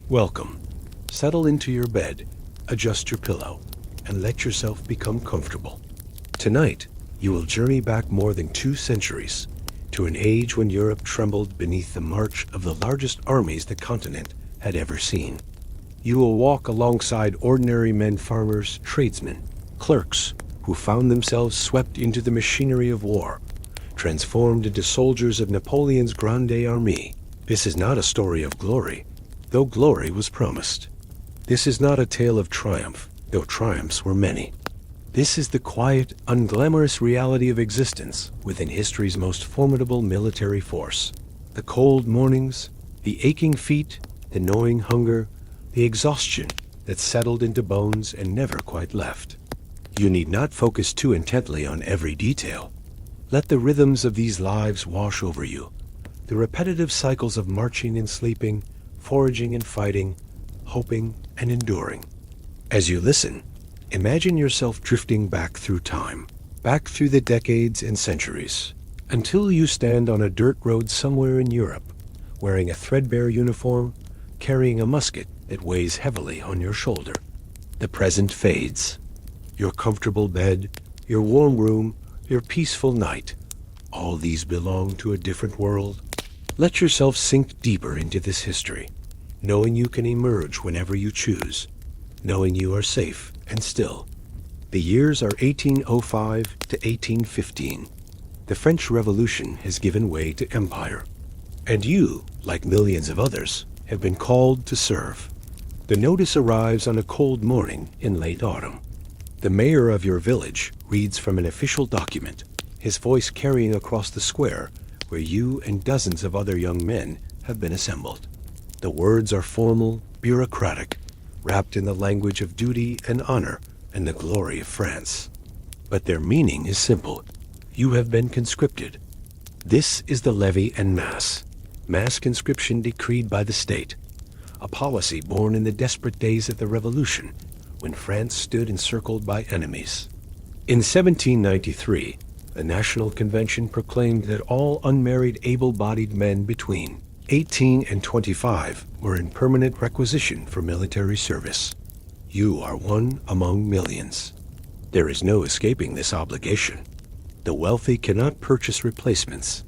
Welcome. Settle into your bed, adjust your pillow, and let yourself become comfortable. Tonight, you will journey back more than 2 centuries to an age when Europe trembled beneath the march of the largest armies the continent had ever seen. You will walk alongside ordinary men, farmers, tradesmen, clerks, who found themselves swept into the machinery of war, transformed into soldiers of Napoleon's Grande Armée. This is not a story of glory, though glory was promised. This is not a tale of triumph, though triumphs were many. This is the quiet, unglamorous reality of existence within history's most formidable military force. The cold mornings, the aching feet, the gnawing hunger, the exhaustion that settled into bones and never quite left. You need not focus too intently on every detail. Let the rhythms of these lives wash over you, the repetitive cycles of marching and sleeping, foraging and fighting, hoping and enduring. As you listen, imagine yourself drifting back through time, back through the decades and centuries, until you stand on a dirt road somewhere in Europe, wearing a threadbare uniform, carrying a musket that weighs heavily on your shoulder. The present fades. Your comfortable bed, your warm room, your peaceful night, all these belong to a different world. Let yourself sink deeper into this history, knowing you can emerge whenever you choose, knowing you are safe and still. The years are 1805 to 1815. The French Revolution has given way to empire. And you, like millions of others, have been called to serve. The notice arrives on a cold morning in late autumn. The mayor of your village reads from an official document, his voice carrying across the square where you and dozens of other young men have been assembled. The words are formal, bureaucratic, wrapped in the language of duty and honor and the glory of France. But their meaning is simple. You have been conscripted. This is the levy en masse, mass conscription decreed by the state, a policy born in the desperate days of the Revolution, when France stood encircled by enemies. In 1793, the National Convention proclaimed that all unmarried able-bodied men between 18 and 25 were in permanent requisition for military service. You are one among millions. There is no escaping this obligation. The wealthy cannot purchase replacements,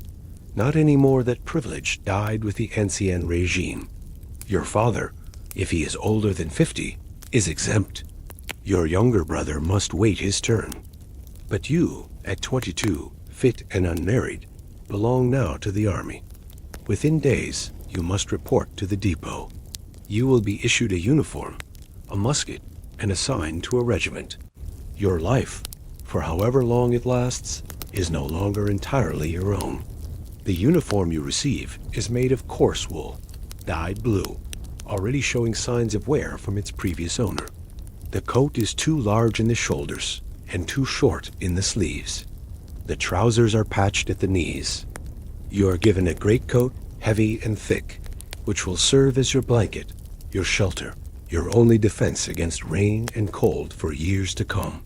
not any more that privilege died with the Ancien regime. Your father, if he is older than 50, is exempt. Your younger brother must wait his turn. But you, at 22, fit and unmarried, belong now to the army. Within days, you must report to the depot. You will be issued a uniform, a musket, and assigned to a regiment. Your life, for however long it lasts, is no longer entirely your own. The uniform you receive is made of coarse wool, dyed blue, already showing signs of wear from its previous owner. The coat is too large in the shoulders and too short in the sleeves. The trousers are patched at the knees. You are given a greatcoat, heavy and thick, which will serve as your blanket, your shelter, your only defense against rain and cold for years to come.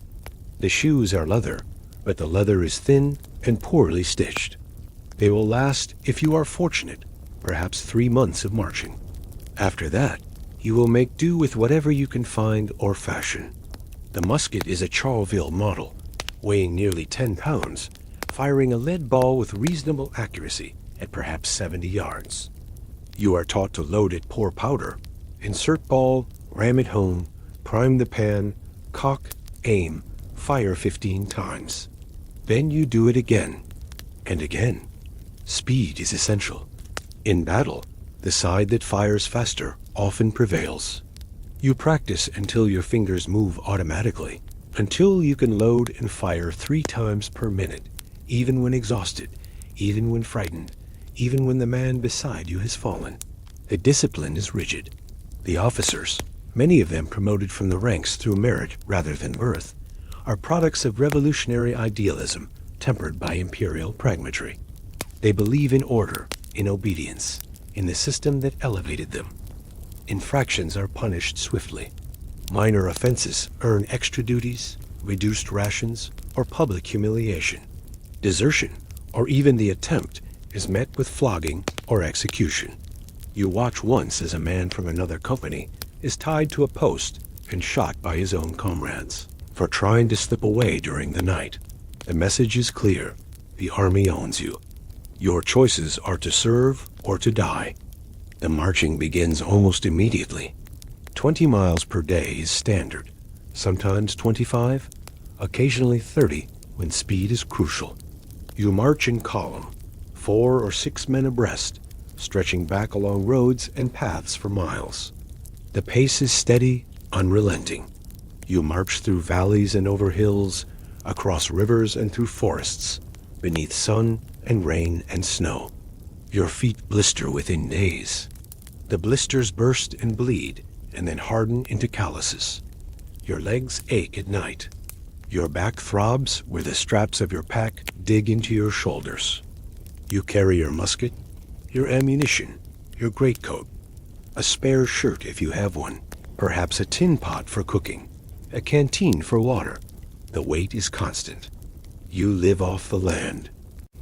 The shoes are leather, but the leather is thin and poorly stitched. They will last, if you are fortunate, perhaps 3 months of marching. After that, you will make do with whatever you can find or fashion. The musket is a Charleville model, weighing nearly 10 pounds, firing a lead ball with reasonable accuracy at perhaps 70 yards. You are taught to load it pour powder, insert ball, ram it home, prime the pan, cock, aim, fire 15 times. Then you do it again and again. Speed is essential. In battle, the side that fires faster often prevails. You practice until your fingers move automatically, until you can load and fire 3 times per minute, even when exhausted, even when frightened, even when the man beside you has fallen. The discipline is rigid. The officers, many of them promoted from the ranks through merit rather than birth, are products of revolutionary idealism tempered by imperial pragmatry. They believe in order, in obedience, in the system that elevated them. Infractions are punished swiftly. Minor offenses earn extra duties, reduced rations, or public humiliation. Desertion, or even the attempt, is met with flogging or execution. You watch once as a man from another company is tied to a post and shot by his own comrades for trying to slip away during the night. The message is clear. The army owns you. Your choices are to serve or to die. The marching begins almost immediately. 20 miles per day is standard, sometimes 25, occasionally 30 when speed is crucial. You march in column, 4 or 6 men abreast, stretching back along roads and paths for miles. The pace is steady, unrelenting. You march through valleys and over hills, across rivers and through forests, beneath sun and rain and snow. Your feet blister within days. The blisters burst and bleed, and then harden into calluses. Your legs ache at night. Your back throbs where the straps of your pack dig into your shoulders. You carry your musket, your ammunition, your greatcoat, a spare shirt if you have one, perhaps a tin pot for cooking, a canteen for water. The weight is constant. You live off the land.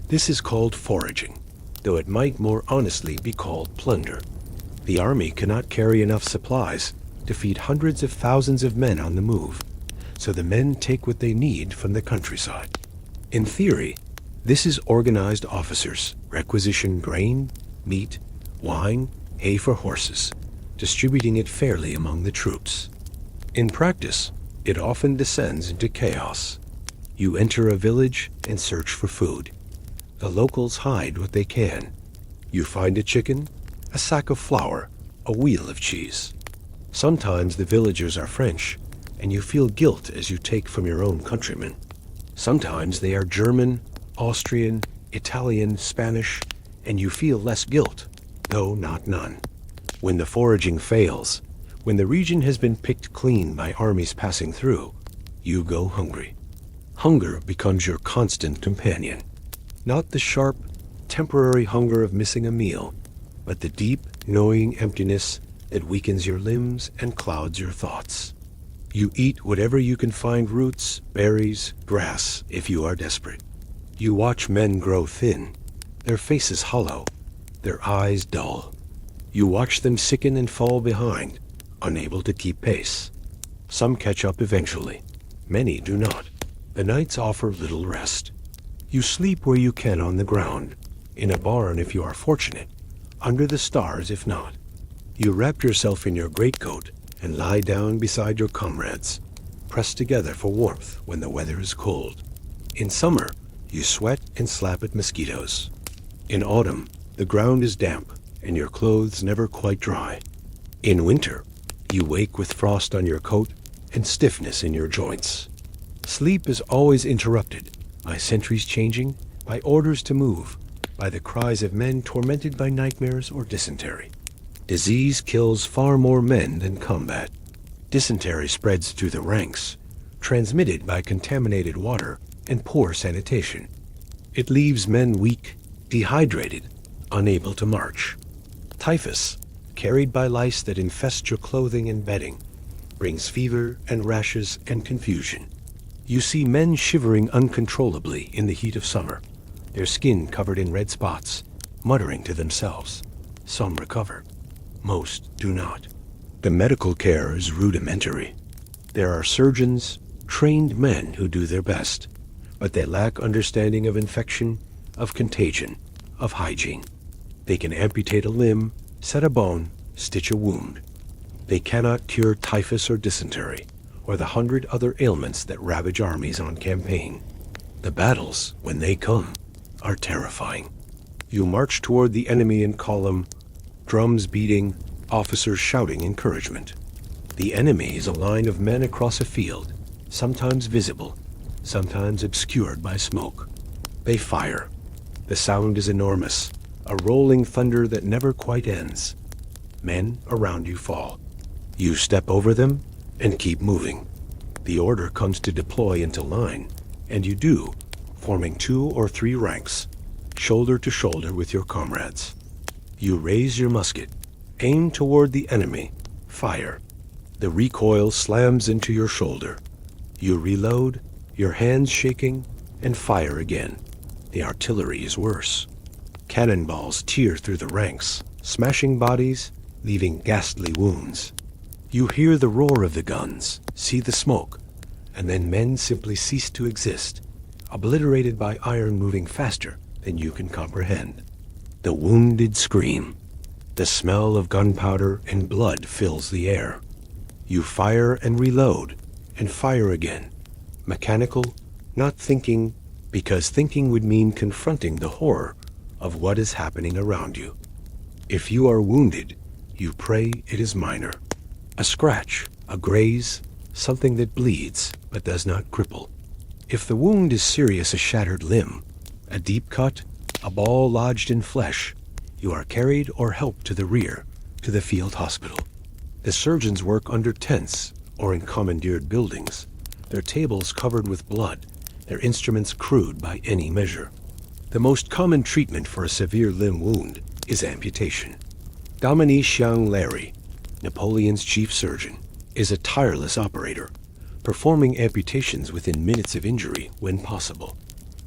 This is called foraging, though it might more honestly be called plunder. The army cannot carry enough supplies to feed hundreds of thousands of men on the move, so the men take what they need from the countryside. In theory, this is organized officers requisition grain, meat, wine, hay for horses, distributing it fairly among the troops. In practice, it often descends into chaos. You enter a village and search for food. The locals hide what they can. You find a chicken, a sack of flour, a wheel of cheese. Sometimes the villagers are French, and you feel guilt as you take from your own countrymen. Sometimes they are German, Austrian, Italian, Spanish, and you feel less guilt, though not none. When the foraging fails, when the region has been picked clean by armies passing through, you go hungry. Hunger becomes your constant companion. Not the sharp, temporary hunger of missing a meal, but the deep, gnawing emptiness that weakens your limbs and clouds your thoughts. You eat whatever you can find, roots, berries, grass, if you are desperate. You watch men grow thin, their faces hollow, their eyes dull. You watch them sicken and fall behind, unable to keep pace. Some catch up eventually. Many do not. The nights offer little rest. You sleep where you can on the ground, in a barn if you are fortunate, under the stars if not. You wrap yourself in your greatcoat and lie down beside your comrades, pressed together for warmth when the weather is cold. In summer, you sweat and slap at mosquitoes. In autumn, the ground is damp and your clothes never quite dry. In winter, you wake with frost on your coat and stiffness in your joints. Sleep is always interrupted by sentries changing, by orders to move, by the cries of men tormented by nightmares or dysentery. Disease kills far more men than combat. Dysentery spreads through the ranks, transmitted by contaminated water and poor sanitation. It leaves men weak, dehydrated, unable to march. Typhus, carried by lice that infest your clothing and bedding, brings fever and rashes and confusion. You see men shivering uncontrollably in the heat of summer, their skin covered in red spots, muttering to themselves. Some recover. Most do not. The medical care is rudimentary. There are surgeons, trained men who do their best, but they lack understanding of infection, of contagion, of hygiene. They can amputate a limb, set a bone, stitch a wound. They cannot cure typhus or dysentery, or the 100 other ailments that ravage armies on campaign. The battles, when they come, are terrifying. You march toward the enemy in column, drums beating, officers shouting encouragement. The enemy is a line of men across a field, sometimes visible, sometimes obscured by smoke. They fire. The sound is enormous, a rolling thunder that never quite ends. Men around you fall. You step over them and keep moving. The order comes to deploy into line, and you do, forming 2 or 3 ranks, shoulder to shoulder with your comrades. You raise your musket, aim toward the enemy, fire. The recoil slams into your shoulder. You reload, your hands shaking, and fire again. The artillery is worse. Cannonballs tear through the ranks. smashing bodies, leaving ghastly wounds. You hear the roar of the guns, see the smoke, and then men simply cease to exist, obliterated by iron moving faster than you can comprehend. The wounded scream. The smell of gunpowder and blood fills the air. You fire and reload, and fire again. Mechanical, not thinking, because thinking would mean confronting the horror of what is happening around you. If you are wounded, you pray it is minor. A scratch, a graze, something that bleeds but does not cripple. If the wound is serious, a shattered limb, a deep cut, a ball lodged in flesh, you are carried or helped to the rear, to the field hospital. The surgeons work under tents or in commandeered buildings, their tables covered with blood, their instruments crude by any measure. The most common treatment for a severe limb wound is amputation. Dominique Larry, Napoleon's chief surgeon, is a tireless operator, performing amputations within minutes of injury when possible.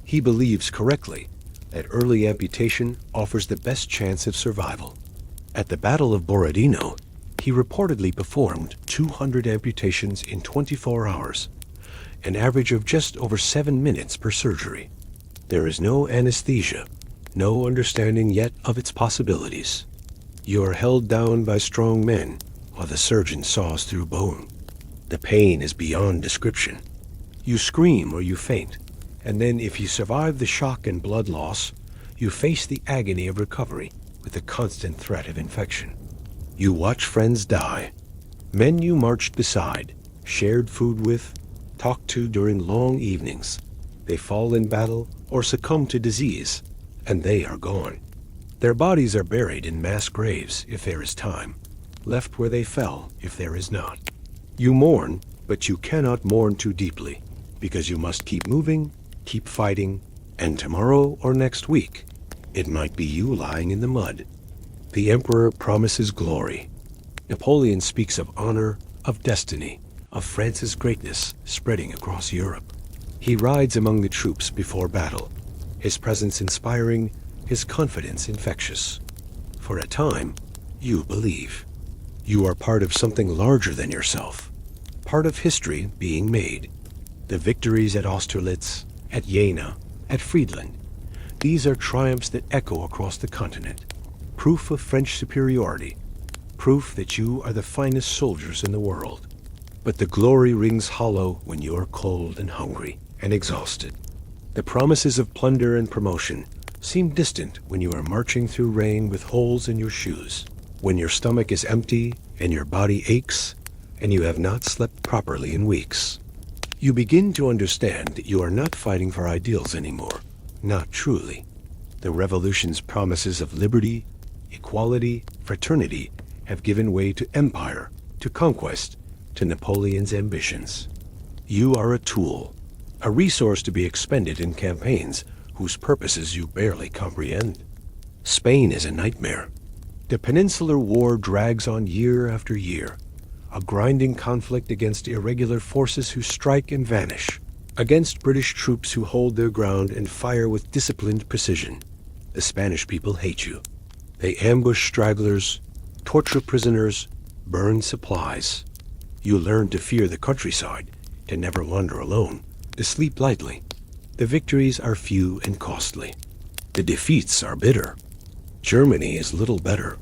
He believes correctly that early amputation offers the best chance of survival. At the Battle of Borodino, he reportedly performed 200 amputations in 24 hours, an average of just over 7 minutes per surgery. There is no anesthesia, no understanding yet of its possibilities. You are held down by strong men while the surgeon saws through bone. The pain is beyond description. You scream or you faint, and then if you survive the shock and blood loss, you face the agony of recovery with the constant threat of infection. You watch friends die, men you marched beside, shared food with, talked to during long evenings. They fall in battle or succumb to disease, and they are gone. Their bodies are buried in mass graves if there is time, left where they fell if there is not. You mourn, but you cannot mourn too deeply, because you must keep moving, keep fighting, and tomorrow or next week, it might be you lying in the mud. The emperor promises glory. Napoleon speaks of honor, of destiny, of France's greatness spreading across Europe. He rides among the troops before battle, his presence inspiring, his confidence infectious. For a time, you believe. You are part of something larger than yourself, part of history being made. The victories at Austerlitz, at Jena, at Friedland, these are triumphs that echo across the continent, proof of French superiority, proof that you are the finest soldiers in the world. But the glory rings hollow when you are cold and hungry and exhausted. The promises of plunder and promotion seem distant when you are marching through rain with holes in your shoes, when your stomach is empty and your body aches, and you have not slept properly in weeks. You begin to understand that you are not fighting for ideals anymore, not truly. The revolution's promises of liberty, equality, fraternity have given way to empire, to conquest, to Napoleon's ambitions. You are a tool, a resource to be expended in campaigns whose purposes you barely comprehend. Spain is a nightmare. The Peninsular War drags on year after year, a grinding conflict against irregular forces who strike and vanish, against British troops who hold their ground and fire with disciplined precision. The Spanish people hate you. They ambush stragglers, torture prisoners, burn supplies. You learn to fear the countryside, to never wander alone, to sleep lightly. The victories are few and costly. The defeats are bitter. Germany is little better.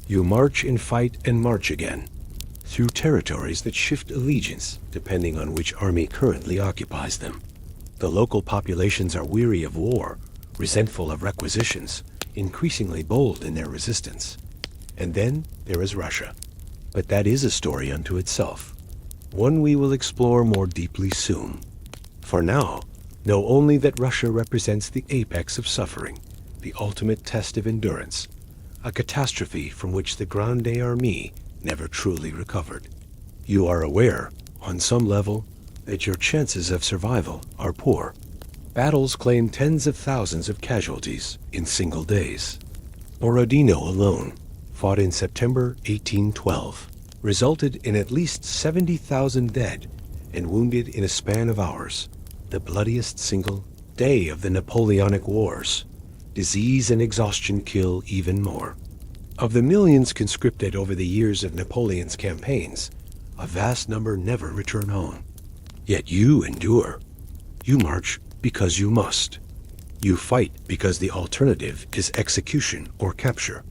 You march and fight and march again, through territories that shift allegiance depending on which army currently occupies them. The local populations are weary of war, resentful of requisitions, increasingly bold in their resistance. And then there is Russia. But that is a story unto itself, one we will explore more deeply soon. For now, know only that Russia represents the apex of suffering, the ultimate test of endurance, a catastrophe from which the Grande Armée never truly recovered. You are aware, on some level, that your chances of survival are poor. Battles claim tens of thousands of casualties in single days. Borodino alone, fought in September 1812, resulted in at least 70,000 dead and wounded in a span of hours, the bloodiest single day of the Napoleonic Wars. Disease and exhaustion kill even more. Of the millions conscripted over the years of Napoleon's campaigns, a vast number never return home. Yet you endure. You march because you must. You fight because the alternative is execution or capture.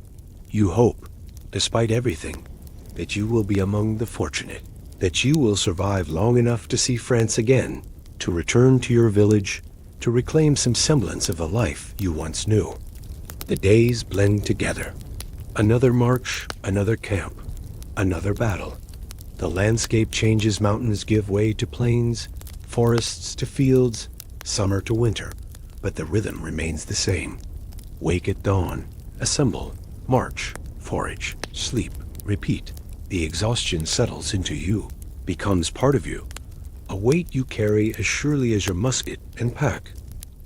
You hope, despite everything, that you will be among the fortunate, that you will survive long enough to see France again, to return to your village, to reclaim some semblance of the life you once knew. The days blend together. Another march, another camp, another battle. The landscape changes, mountains give way to plains, forests to fields, summer to winter, but the rhythm remains the same. Wake at dawn, assemble, march, forage, sleep, repeat. The exhaustion settles into you, becomes part of you, a weight you carry as surely as your musket and pack.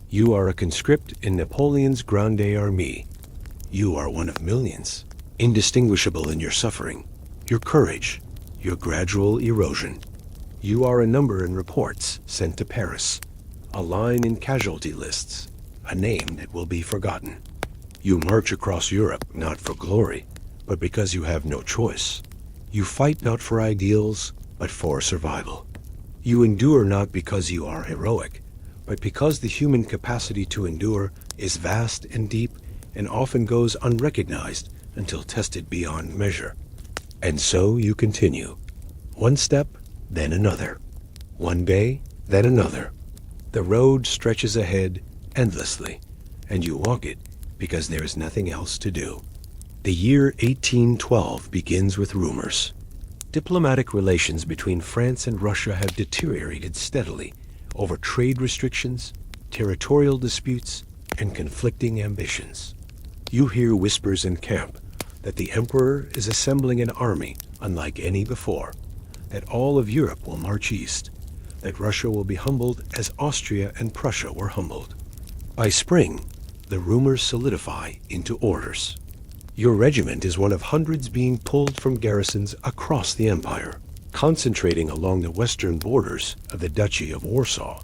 You are a conscript in Napoleon's Grande Armée. You are one of millions, indistinguishable in your suffering, your courage, your gradual erosion. You are a number in reports sent to Paris, a line in casualty lists, a name that will be forgotten. You march across Europe not for glory, but because you have no choice. You fight not for ideals, but for survival. You endure not because you are heroic, but because the human capacity to endure is vast and deep and often goes unrecognized until tested beyond measure. And so you continue. One step, then another. One day, then another. The road stretches ahead endlessly, and you walk it because there is nothing else to do. The year 1812 begins with rumors. Diplomatic relations between France and Russia have deteriorated steadily over trade restrictions, territorial disputes, and conflicting ambitions. You hear whispers in camp that the emperor is assembling an army unlike any before, that all of Europe will march east, that Russia will be humbled as Austria and Prussia were humbled. By spring, the rumors solidify into orders. Your regiment is one of hundreds being pulled from garrisons across the empire, concentrating along the western borders of the Duchy of Warsaw.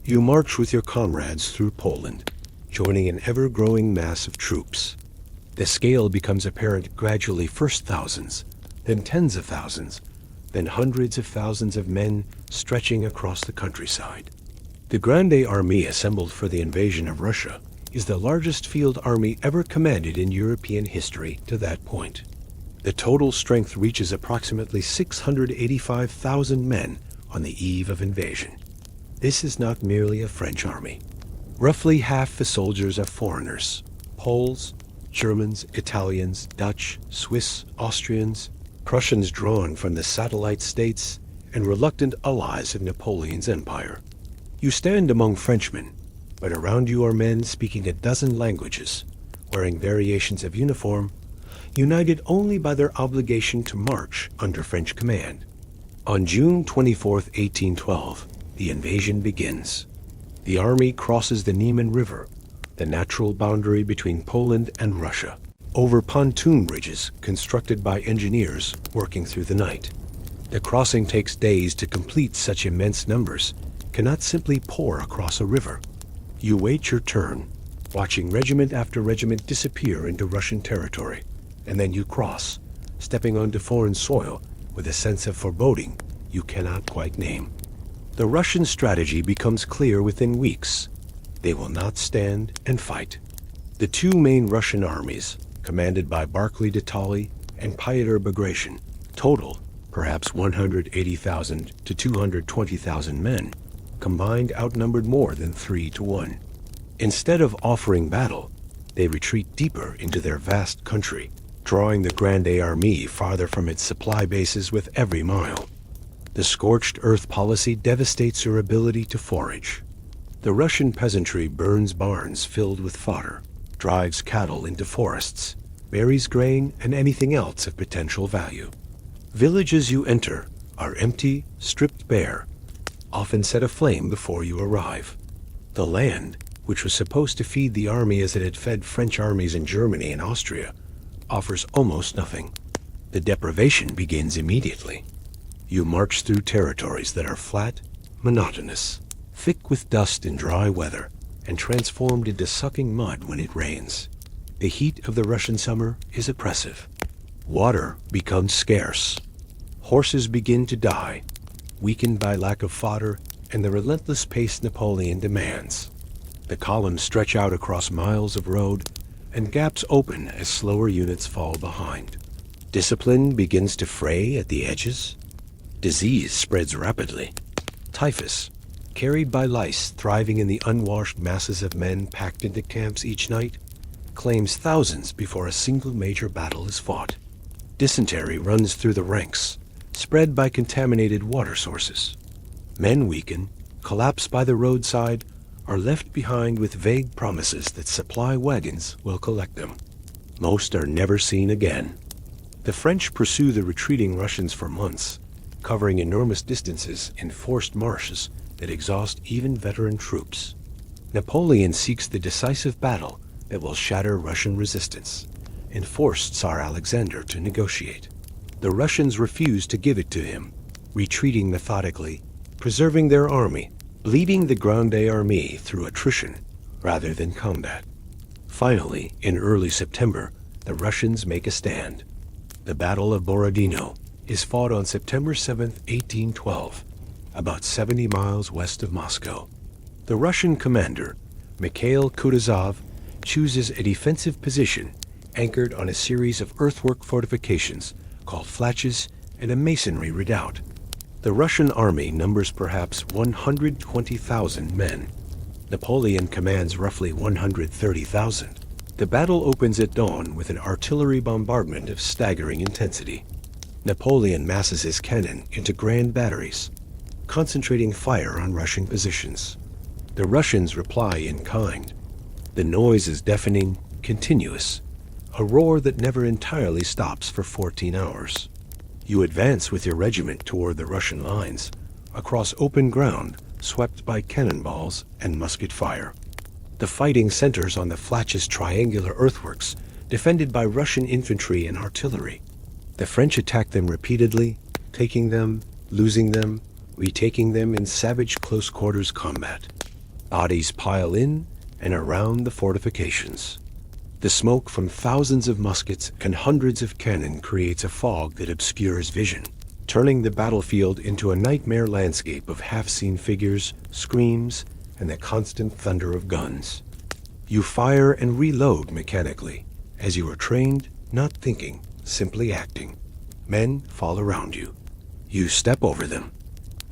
You march with your comrades through Poland, joining an ever-growing mass of troops. The scale becomes apparent gradually, first thousands, then tens of thousands, then hundreds of thousands of men stretching across the countryside. The Grande Armée assembled for the invasion of Russia is the largest field army ever commanded in European history to that point. The total strength reaches approximately 685,000 men on the eve of invasion. This is not merely a French army. Roughly half the soldiers are foreigners: Poles, Germans, Italians, Dutch, Swiss, Austrians, Prussians drawn from the satellite states, and reluctant allies of Napoleon's empire. You stand among Frenchmen, but around you are men speaking a dozen languages, wearing variations of uniform, united only by their obligation to march under French command. On June 24, 1812, the invasion begins. The army crosses the Niemen River, the natural boundary between Poland and Russia, over pontoon bridges constructed by engineers working through the night. The crossing takes days to complete. Such immense numbers cannot simply pour across a river. You wait your turn, watching regiment after regiment disappear into Russian territory, and then you cross, stepping onto foreign soil with a sense of foreboding you cannot quite name. The Russian strategy becomes clear within weeks. They will not stand and fight. The two main Russian armies, commanded by Barclay de Tolly and Pyotr Bagration, total perhaps 180,000 to 220,000 men, combined outnumbered more than 3 to 1. Instead of offering battle, they retreat deeper into their vast country, drawing the Grande Armée farther from its supply bases with every mile. The scorched earth policy devastates your ability to forage. The Russian peasantry burns barns filled with fodder, drives cattle into forests, buries grain and anything else of potential value. Villages you enter are empty, stripped bare, often set aflame before you arrive. The land, which was supposed to feed the army as it had fed French armies in Germany and Austria, offers almost nothing. The deprivation begins immediately. You march through territories that are flat, monotonous, thick with dust in dry weather, and transformed into sucking mud when it rains. The heat of the Russian summer is oppressive. Water becomes scarce. Horses begin to die, weakened by lack of fodder and the relentless pace Napoleon demands. The columns stretch out across miles of road, and gaps open as slower units fall behind. Discipline begins to fray at the edges. Disease spreads rapidly. Typhus, carried by lice thriving in the unwashed masses of men packed into camps each night, claims thousands before a single major battle is fought. Dysentery runs through the ranks, spread by contaminated water sources. Men weaken, collapse by the roadside, are left behind with vague promises that supply wagons will collect them. Most are never seen again. The French pursue the retreating Russians for months, covering enormous distances in forced marshes that exhaust even veteran troops. Napoleon seeks the decisive battle that will shatter Russian resistance and force Tsar Alexander to negotiate. The Russians refuse to give it to him, retreating methodically, preserving their army, leading the Grande Armée through attrition rather than combat. Finally, in early September, the Russians make a stand. The Battle of Borodino is fought on September 7, 1812, about 70 miles west of Moscow. The Russian commander, Mikhail Kutuzov, chooses a defensive position anchored on a series of earthwork fortifications called flatches and a masonry redoubt. The Russian army numbers perhaps 120,000 men. Napoleon commands roughly 130,000. The battle opens at dawn with an artillery bombardment of staggering intensity. Napoleon masses his cannon into grand batteries, concentrating fire on Russian positions. The Russians reply in kind. The noise is deafening, continuous, a roar that never entirely stops for 14 hours. You advance with your regiment toward the Russian lines, across open ground swept by cannonballs and musket fire. The fighting centers on the Flatches triangular earthworks, defended by Russian infantry and artillery. The French attack them repeatedly, taking them, losing them, retaking them in savage close-quarters combat. Bodies pile in and around the fortifications. The smoke from thousands of muskets and hundreds of cannon creates a fog that obscures vision, turning the battlefield into a nightmare landscape of half-seen figures, screams, and the constant thunder of guns. You fire and reload mechanically, as you are trained, not thinking, simply acting. Men fall around you. You step over them.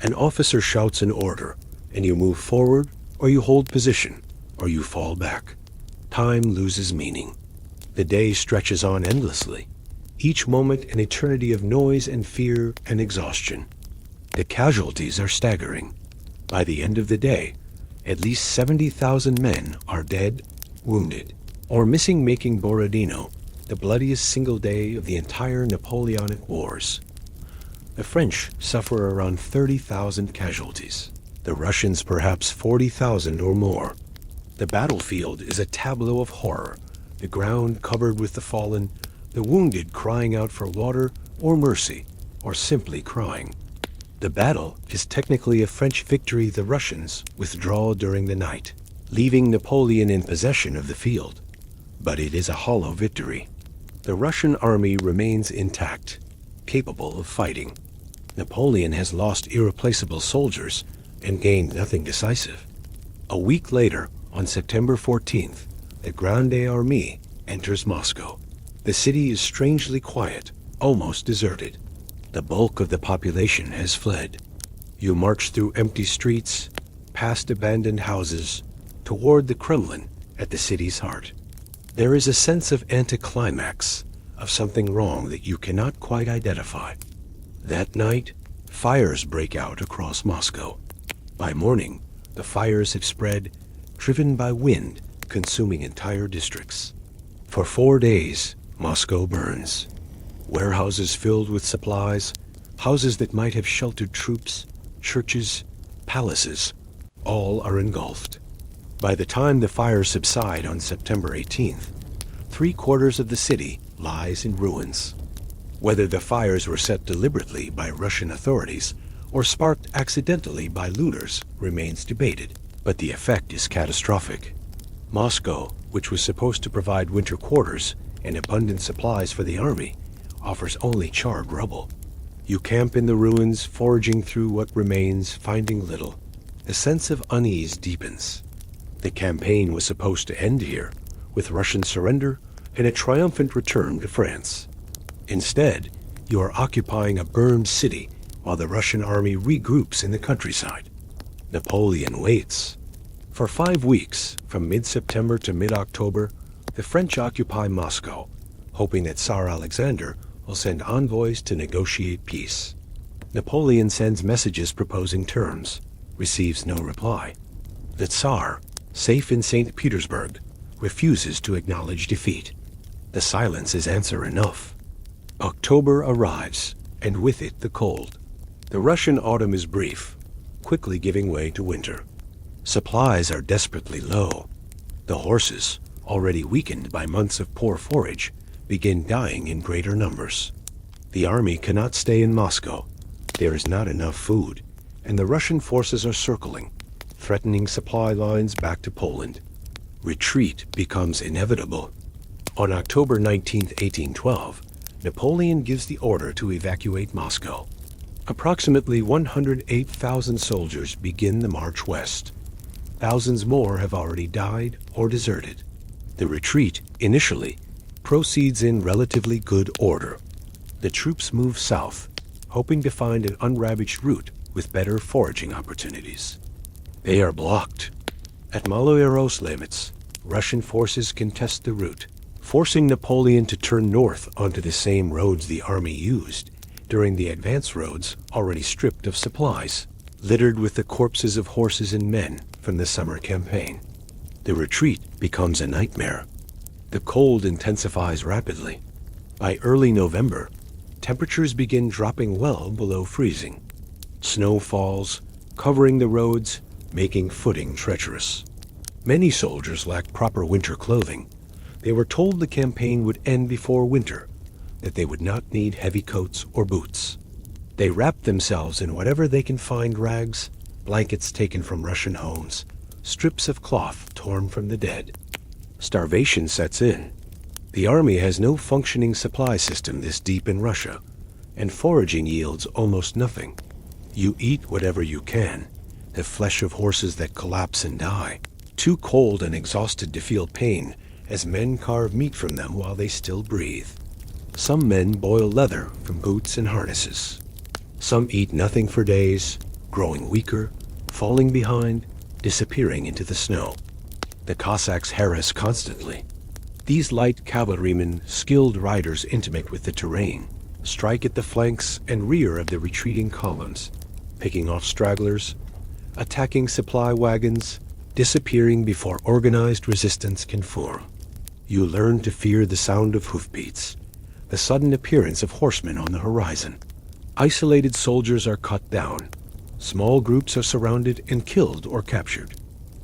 An officer shouts an order, and you move forward, or you hold position, or you fall back. Time loses meaning. The day stretches on endlessly, each moment an eternity of noise and fear and exhaustion. The casualties are staggering. By the end of the day, at least 70,000 men are dead, wounded, or missing, making Borodino the bloodiest single day of the entire Napoleonic Wars. The French suffer around 30,000 casualties, the Russians perhaps 40,000 or more. The battlefield is a tableau of horror, the ground covered with the fallen, the wounded crying out for water or mercy, or simply crying. The battle is technically a French victory. The Russians withdraw during the night, leaving Napoleon in possession of the field. But it is a hollow victory. The Russian army remains intact, capable of fighting. Napoleon has lost irreplaceable soldiers and gained nothing decisive. A week later, on September 14th, the Grande Armée enters Moscow. The city is strangely quiet, almost deserted. The bulk of the population has fled. You march through empty streets, past abandoned houses, toward the Kremlin at the city's heart. There is a sense of anticlimax, of something wrong that you cannot quite identify. That night, fires break out across Moscow. By morning, the fires have spread, driven by wind, consuming entire districts. For 4 days, Moscow burns. Warehouses filled with supplies, houses that might have sheltered troops, churches, palaces, all are engulfed. By the time the fires subside on September 18th, 3/4 of the city lies in ruins. Whether the fires were set deliberately by Russian authorities or sparked accidentally by looters remains debated, but the effect is catastrophic. Moscow, which was supposed to provide winter quarters and abundant supplies for the army, offers only charred rubble. You camp in the ruins, foraging through what remains, finding little. The sense of unease deepens. The campaign was supposed to end here, with Russian surrender and a triumphant return to France. Instead, you are occupying a burned city while the Russian army regroups in the countryside. Napoleon waits. For 5 weeks, from mid-September to mid-October, the French occupy Moscow, hoping that Tsar Alexander will send envoys to negotiate peace. Napoleon sends messages proposing terms, receives no reply. The Tsar, safe in St. Petersburg, refuses to acknowledge defeat. The silence is answer enough. October arrives, and with it the cold. The Russian autumn is brief, quickly giving way to winter. Supplies are desperately low. The horses, already weakened by months of poor forage, begin dying in greater numbers. The army cannot stay in Moscow. There is not enough food, and the Russian forces are circling, threatening supply lines back to Poland. Retreat becomes inevitable. On October 19, 1812, Napoleon gives the order to evacuate Moscow. Approximately 108,000 soldiers begin the march west. Thousands more have already died or deserted. The retreat, initially, proceeds in relatively good order. The troops move south, hoping to find an unravaged route with better foraging opportunities. They are blocked. At Maloye-Yaroslavets, Russian forces contest the route, forcing Napoleon to turn north onto the same roads the army used during the advance roads already stripped of supplies, littered with the corpses of horses and men from the summer campaign. The retreat becomes a nightmare. The cold intensifies rapidly. By early November, temperatures begin dropping well below freezing. Snow falls, covering the roads, making footing treacherous. Many soldiers lack proper winter clothing. They were told the campaign would end before winter, that they would not need heavy coats or boots. They wrap themselves in whatever they can find: rags, blankets taken from Russian homes, strips of cloth torn from the dead. Starvation sets in. The army has no functioning supply system this deep in Russia, and foraging yields almost nothing. You eat whatever you can, the flesh of horses that collapse and die, too cold and exhausted to feel pain as men carve meat from them while they still breathe. Some men boil leather from boots and harnesses. Some eat nothing for days, growing weaker, falling behind, disappearing into the snow. The Cossacks harass constantly. These light cavalrymen, skilled riders intimate with the terrain, strike at the flanks and rear of the retreating columns, picking off stragglers, attacking supply wagons, disappearing before organized resistance can form. You learn to fear the sound of hoofbeats, the sudden appearance of horsemen on the horizon. Isolated soldiers are cut down. Small groups are surrounded and killed or captured.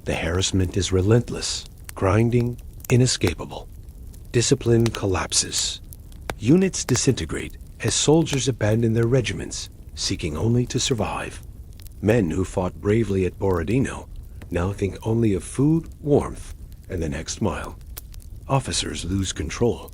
The harassment is relentless, grinding, inescapable. Discipline collapses. Units disintegrate as soldiers abandon their regiments, seeking only to survive. Men who fought bravely at Borodino now think only of food, warmth, and the next mile. Officers lose control.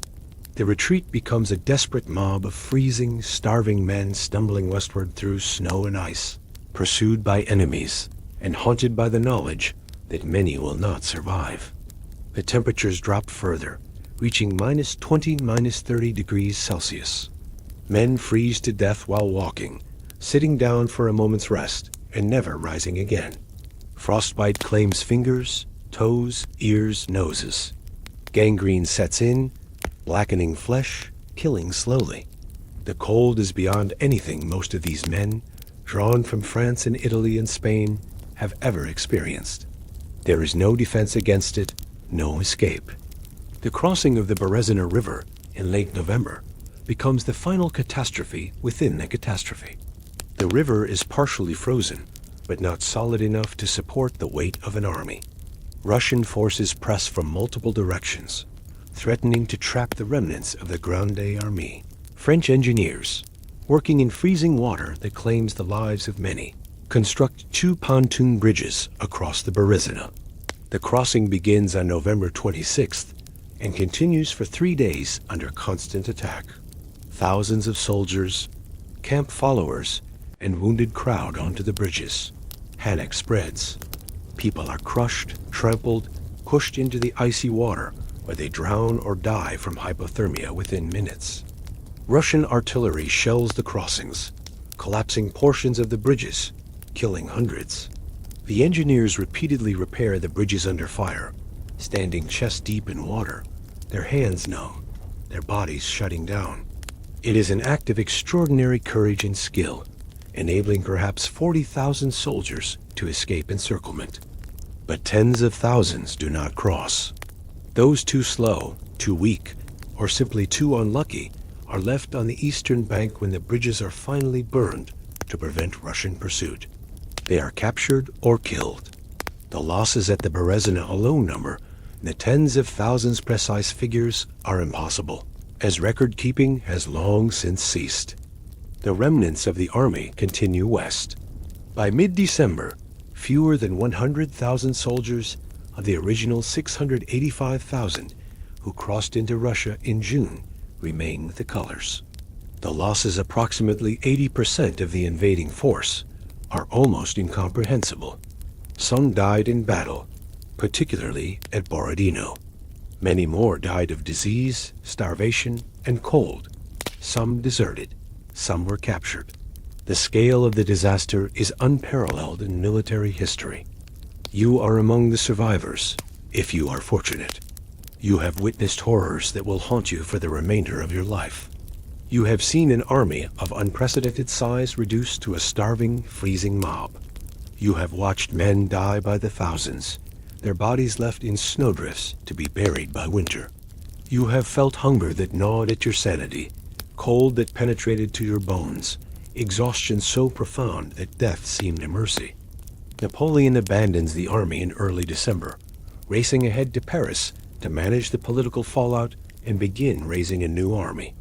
The retreat becomes a desperate mob of freezing, starving men stumbling westward through snow and ice, pursued by enemies, and haunted by the knowledge that many will not survive. The temperatures drop further, reaching -20, -30 degrees Celsius. Men freeze to death while walking, sitting down for a moment's rest and never rising again. Frostbite claims fingers, toes, ears, noses. Gangrene sets in, blackening flesh, killing slowly. The cold is beyond anything most of these men, drawn from France and Italy and Spain, have ever experienced. There is no defense against it, no escape. The crossing of the Berezina River in late November becomes the final catastrophe within the catastrophe. The river is partially frozen, but not solid enough to support the weight of an army. Russian forces press from multiple directions, threatening to trap the remnants of the Grande Armée. French engineers, working in freezing water that claims the lives of many, construct 2 pontoon bridges across the Berezina. The crossing begins on November 26th and continues for 3 days under constant attack. Thousands of soldiers, camp followers, and wounded crowd onto the bridges. Panic spreads. People are crushed, trampled, pushed into the icy water, where they drown or die from hypothermia within minutes. Russian artillery shells the crossings, collapsing portions of the bridges, killing hundreds. The engineers repeatedly repair the bridges under fire, standing chest deep in water, their hands numb, their bodies shutting down. It is an act of extraordinary courage and skill, enabling perhaps 40,000 soldiers to escape encirclement. But tens of thousands do not cross. Those too slow, too weak, or simply too unlucky are left on the eastern bank when the bridges are finally burned to prevent Russian pursuit. They are captured or killed. The losses at the Berezina alone number, the tens of thousands precise figures, are impossible, as record-keeping has long since ceased. The remnants of the army continue west. By mid-December, fewer than 100,000 soldiers of the original 685,000 who crossed into Russia in June remain with the colors. The losses, approximately 80% of the invading force, are almost incomprehensible. Some died in battle, particularly at Borodino. Many more died of disease, starvation, and cold. Some deserted. Some were captured. The scale of the disaster is unparalleled in military history. You are among the survivors, if you are fortunate. You have witnessed horrors that will haunt you for the remainder of your life. You have seen an army of unprecedented size reduced to a starving, freezing mob. You have watched men die by the thousands, their bodies left in snowdrifts to be buried by winter. You have felt hunger that gnawed at your sanity, cold that penetrated to your bones, exhaustion so profound that death seemed a mercy. Napoleon abandons the army in early December, racing ahead to Paris to manage the political fallout and begin raising a new army.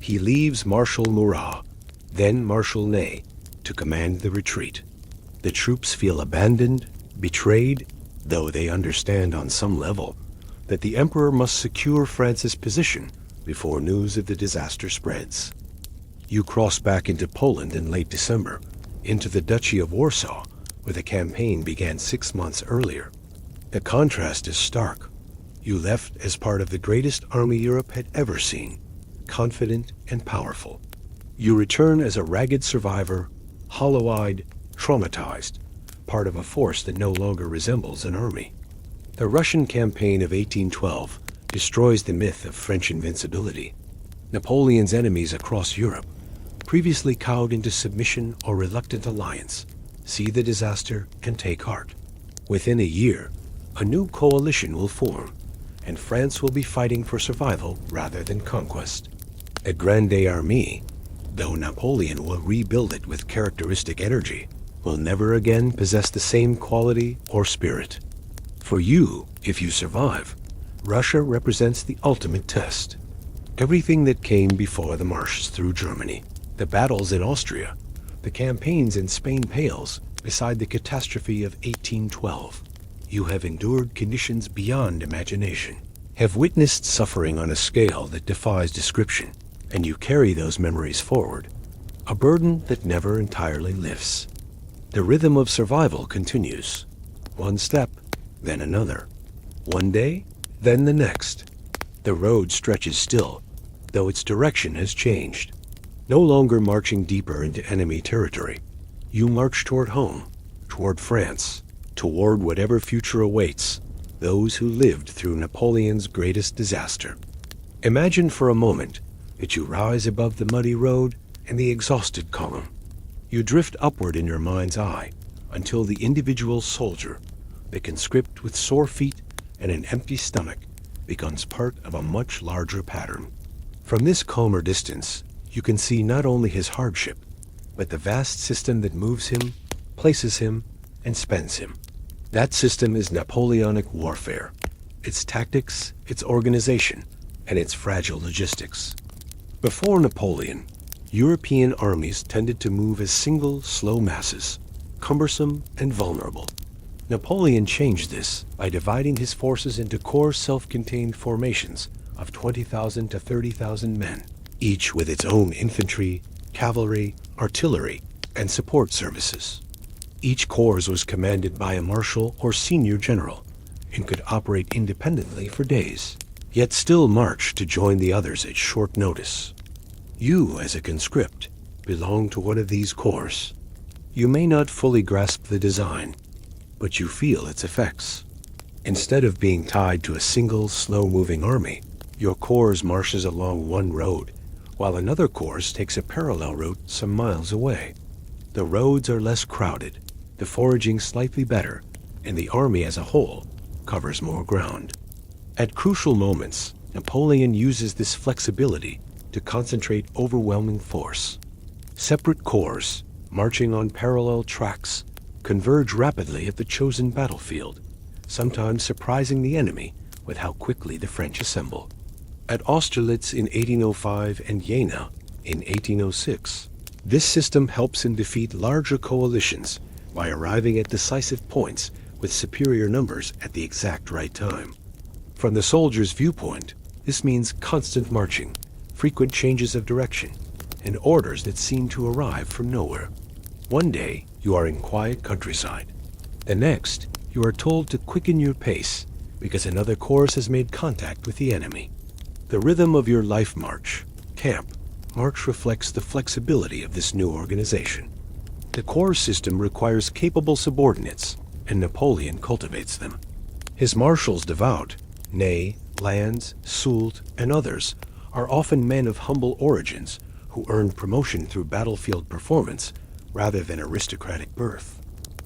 He leaves Marshal Murat, then Marshal Ney, to command the retreat. The troops feel abandoned, betrayed, though they understand on some level that the emperor must secure France's position before news of the disaster spreads. You cross back into Poland in late December, into the Duchy of Warsaw, where the campaign began 6 months earlier. The contrast is stark. You left as part of the greatest army Europe had ever seen, confident and powerful. You return as a ragged survivor, hollow-eyed, traumatized, part of a force that no longer resembles an army. The Russian campaign of 1812 destroys the myth of French invincibility. Napoleon's enemies across Europe, previously cowed into submission or reluctant alliance, see the disaster and take heart. Within a year, a new coalition will form, and France will be fighting for survival rather than conquest. At Grande Armée, though Napoleon will rebuild it with characteristic energy, will never again possess the same quality or spirit. For you, if you survive, Russia represents the ultimate test. Everything that came before the marches through Germany, the battles in Austria, the campaigns in Spain pales beside the catastrophe of 1812. You have endured conditions beyond imagination, have witnessed suffering on a scale that defies description, and you carry those memories forward, a burden that never entirely lifts. The rhythm of survival continues. One step, then another. One day, then the next. The road stretches still, though its direction has changed. No longer marching deeper into enemy territory, you march toward home, toward France, toward whatever future awaits those who lived through Napoleon's greatest disaster. Imagine for a moment that you rise above the muddy road and the exhausted column. You drift upward in your mind's eye until the individual soldier, the conscript with sore feet and an empty stomach, becomes part of a much larger pattern. From this calmer distance, you can see not only his hardship, but the vast system that moves him, places him, and spends him. That system is Napoleonic warfare, its tactics, its organization, and its fragile logistics. Before Napoleon, European armies tended to move as single, slow masses, cumbersome and vulnerable. Napoleon changed this by dividing his forces into corps self-contained formations of 20,000 to 30,000 men, each with its own infantry, cavalry, artillery, and support services. Each corps was commanded by a marshal or senior general and could operate independently for days, yet still march to join the others at short notice. You, as a conscript, belong to one of these corps. You may not fully grasp the design, but you feel its effects. Instead of being tied to a single, slow-moving army, your corps marches along one road, while another corps takes a parallel route some miles away. The roads are less crowded, the foraging slightly better, and the army as a whole covers more ground. At crucial moments, Napoleon uses this flexibility to concentrate overwhelming force. Separate corps, marching on parallel tracks, converge rapidly at the chosen battlefield, sometimes surprising the enemy with how quickly the French assemble. At Austerlitz in 1805 and Jena in 1806, this system helps him defeat larger coalitions by arriving at decisive points with superior numbers at the exact right time. From the soldier's viewpoint, this means constant marching, frequent changes of direction, and orders that seem to arrive from nowhere. One day, you are in quiet countryside. The next, you are told to quicken your pace because another corps has made contact with the enemy. The rhythm of your life march, camp, march reflects the flexibility of this new organization. The corps system requires capable subordinates, and Napoleon cultivates them. His marshals devout, Ney, Lannes, Soult, and others, are often men of humble origins who earned promotion through battlefield performance rather than aristocratic birth.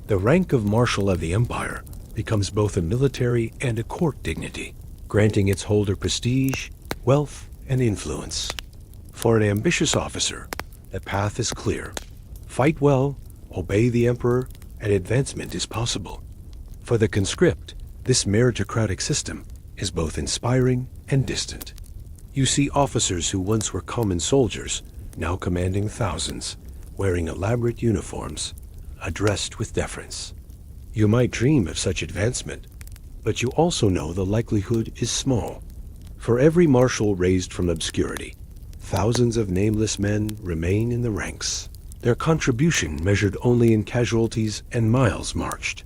The rank of Marshal of the Empire becomes both a military and a court dignity, granting its holder prestige, wealth, and influence. For an ambitious officer, the path is clear. Fight well, obey the emperor, and advancement is possible. For the conscript, this meritocratic system is both inspiring and distant. You see officers who once were common soldiers, now commanding thousands, wearing elaborate uniforms, addressed with deference. You might dream of such advancement, but you also know the likelihood is small. For every marshal raised from obscurity, thousands of nameless men remain in the ranks, their contribution measured only in casualties and miles marched.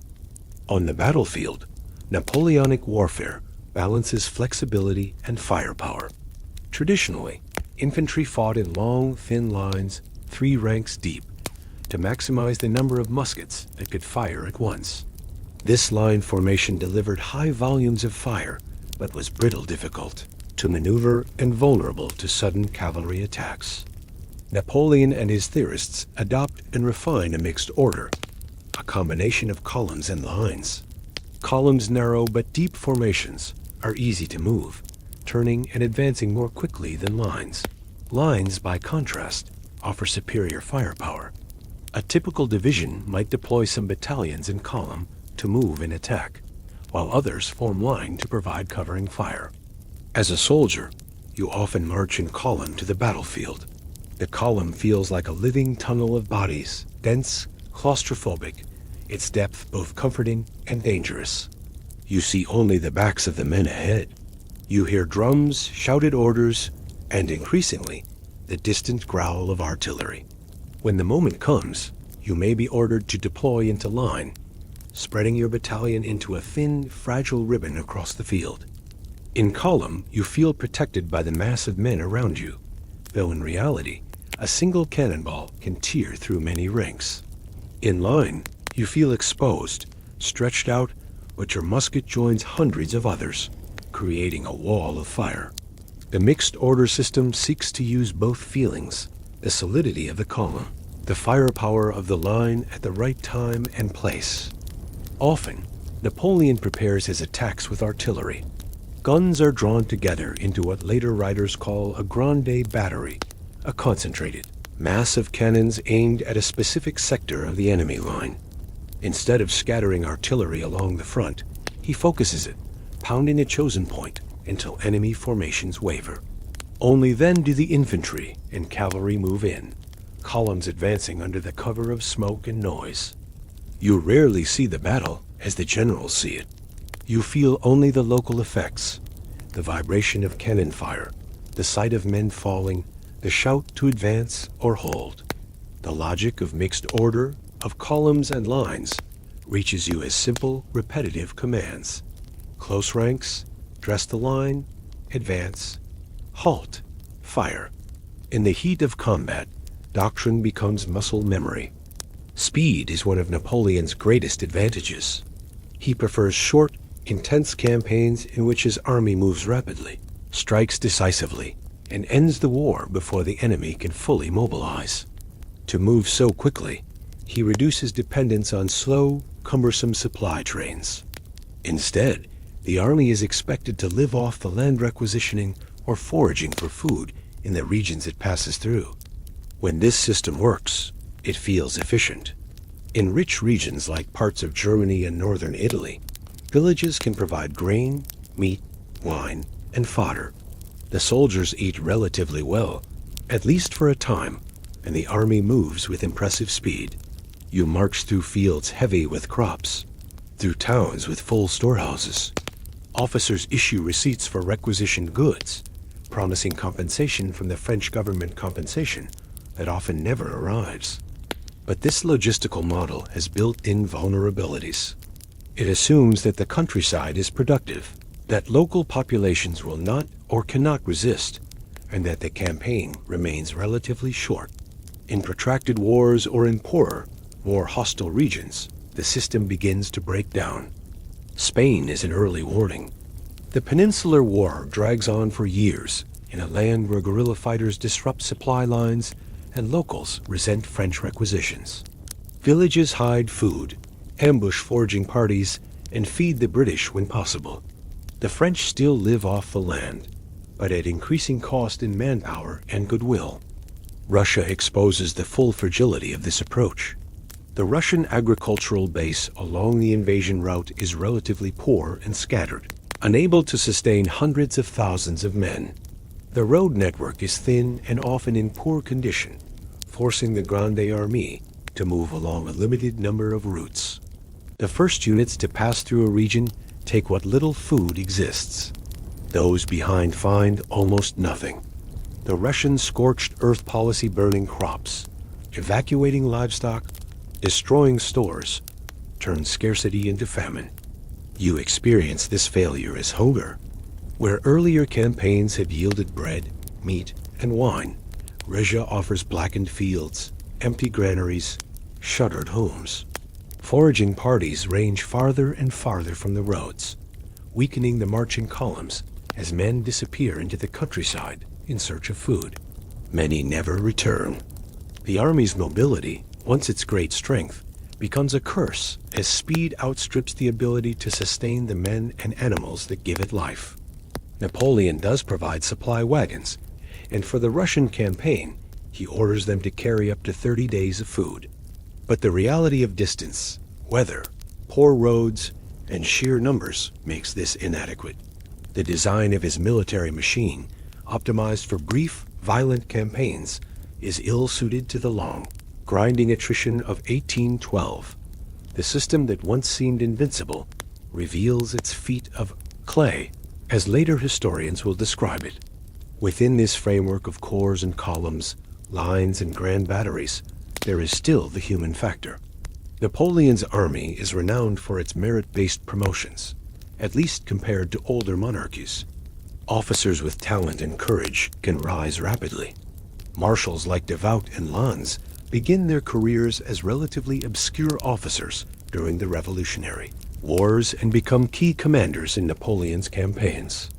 On the battlefield, Napoleonic warfare balances flexibility and firepower. Traditionally, infantry fought in long, thin lines, 3 ranks deep, to maximize the number of muskets that could fire at once. This line formation delivered high volumes of fire, but was brittle, difficult to maneuver, and vulnerable to sudden cavalry attacks. Napoleon and his theorists adopt and refine a mixed order, a combination of columns and lines. Columns, narrow but deep formations, are easy to move, turning and advancing more quickly than lines. Lines, by contrast, offer superior firepower. A typical division might deploy some battalions in column to move and attack, while others form line to provide covering fire. As a soldier, you often march in column to the battlefield. The column feels like a living tunnel of bodies, dense, claustrophobic, its depth both comforting and dangerous. You see only the backs of the men ahead. You hear drums, shouted orders, and increasingly, the distant growl of artillery. When the moment comes, you may be ordered to deploy into line, spreading your battalion into a thin, fragile ribbon across the field. In column, you feel protected by the mass of men around you, though in reality, a single cannonball can tear through many ranks. In line, you feel exposed, stretched out, but your musket joins hundreds of others, creating a wall of fire. The mixed order system seeks to use both feelings, the solidity of the column, the firepower of the line at the right time and place. Often, Napoleon prepares his attacks with artillery. Guns are drawn together into what later writers call a Grande battery, a concentrated mass of cannons aimed at a specific sector of the enemy line. Instead of scattering artillery along the front, he focuses it, pounding a chosen point until enemy formations waver. Only then do the infantry and cavalry move in, columns advancing under the cover of smoke and noise. You rarely see the battle as the generals see it. You feel only the local effects, the vibration of cannon fire, the sight of men falling, the shout to advance or hold. The logic of mixed order, of columns and lines, reaches you as simple, repetitive commands. Close ranks, dress the line, advance, halt, fire. In the heat of combat, doctrine becomes muscle memory. Speed is one of Napoleon's greatest advantages. He prefers short, intense campaigns in which his army moves rapidly, strikes decisively, and ends the war before the enemy can fully mobilize. To move so quickly, he reduces dependence on slow, cumbersome supply trains. Instead, the army is expected to live off the land requisitioning or foraging for food in the regions it passes through. When this system works, it feels efficient. In rich regions like parts of Germany and northern Italy, villages can provide grain, meat, wine, and fodder. The soldiers eat relatively well, at least for a time, and the army moves with impressive speed. You march through fields heavy with crops, through towns with full storehouses. Officers issue receipts for requisitioned goods, promising compensation from the French government compensation that often never arrives. But this logistical model has built-in vulnerabilities. It assumes that the countryside is productive, that local populations will not or cannot resist, and that the campaign remains relatively short. In protracted wars or in poorer, more hostile regions, the system begins to break down. Spain is an early warning. The Peninsular War drags on for years in a land where guerrilla fighters disrupt supply lines and locals resent French requisitions. Villages hide food, ambush foraging parties, and feed the British when possible. The French still live off the land, but at increasing cost in manpower and goodwill. Russia exposes the full fragility of this approach. The Russian agricultural base along the invasion route is relatively poor and scattered, unable to sustain hundreds of thousands of men. The road network is thin and often in poor condition, forcing the Grande Armée to move along a limited number of routes. The first units to pass through a region take what little food exists. Those behind find almost nothing. The Russian scorched earth policy burning crops, evacuating livestock, destroying stores, turns scarcity into famine. You experience this failure as hunger. Where earlier campaigns have yielded bread, meat, and wine, Russia offers blackened fields, empty granaries, shuttered homes. Foraging parties range farther and farther from the roads, weakening the marching columns as men disappear into the countryside in search of food. Many never return. The army's mobility, once its great strength, becomes a curse as speed outstrips the ability to sustain the men and animals that give it life. Napoleon does provide supply wagons, and for the Russian campaign, he orders them to carry up to 30 days of food. But the reality of distance, weather, poor roads, and sheer numbers makes this inadequate. The design of his military machine, optimized for brief, violent campaigns, is ill-suited to the long, grinding attrition of 1812. The system that once seemed invincible reveals its feet of clay, as later historians will describe it. Within this framework of corps and columns, lines and grand batteries, there is still the human factor. Napoleon's army is renowned for its merit-based promotions, at least compared to older monarchies. Officers with talent and courage can rise rapidly. Marshals like Devout and Lannes begin their careers as relatively obscure officers during the Revolutionary Wars and become key commanders in Napoleon's campaigns.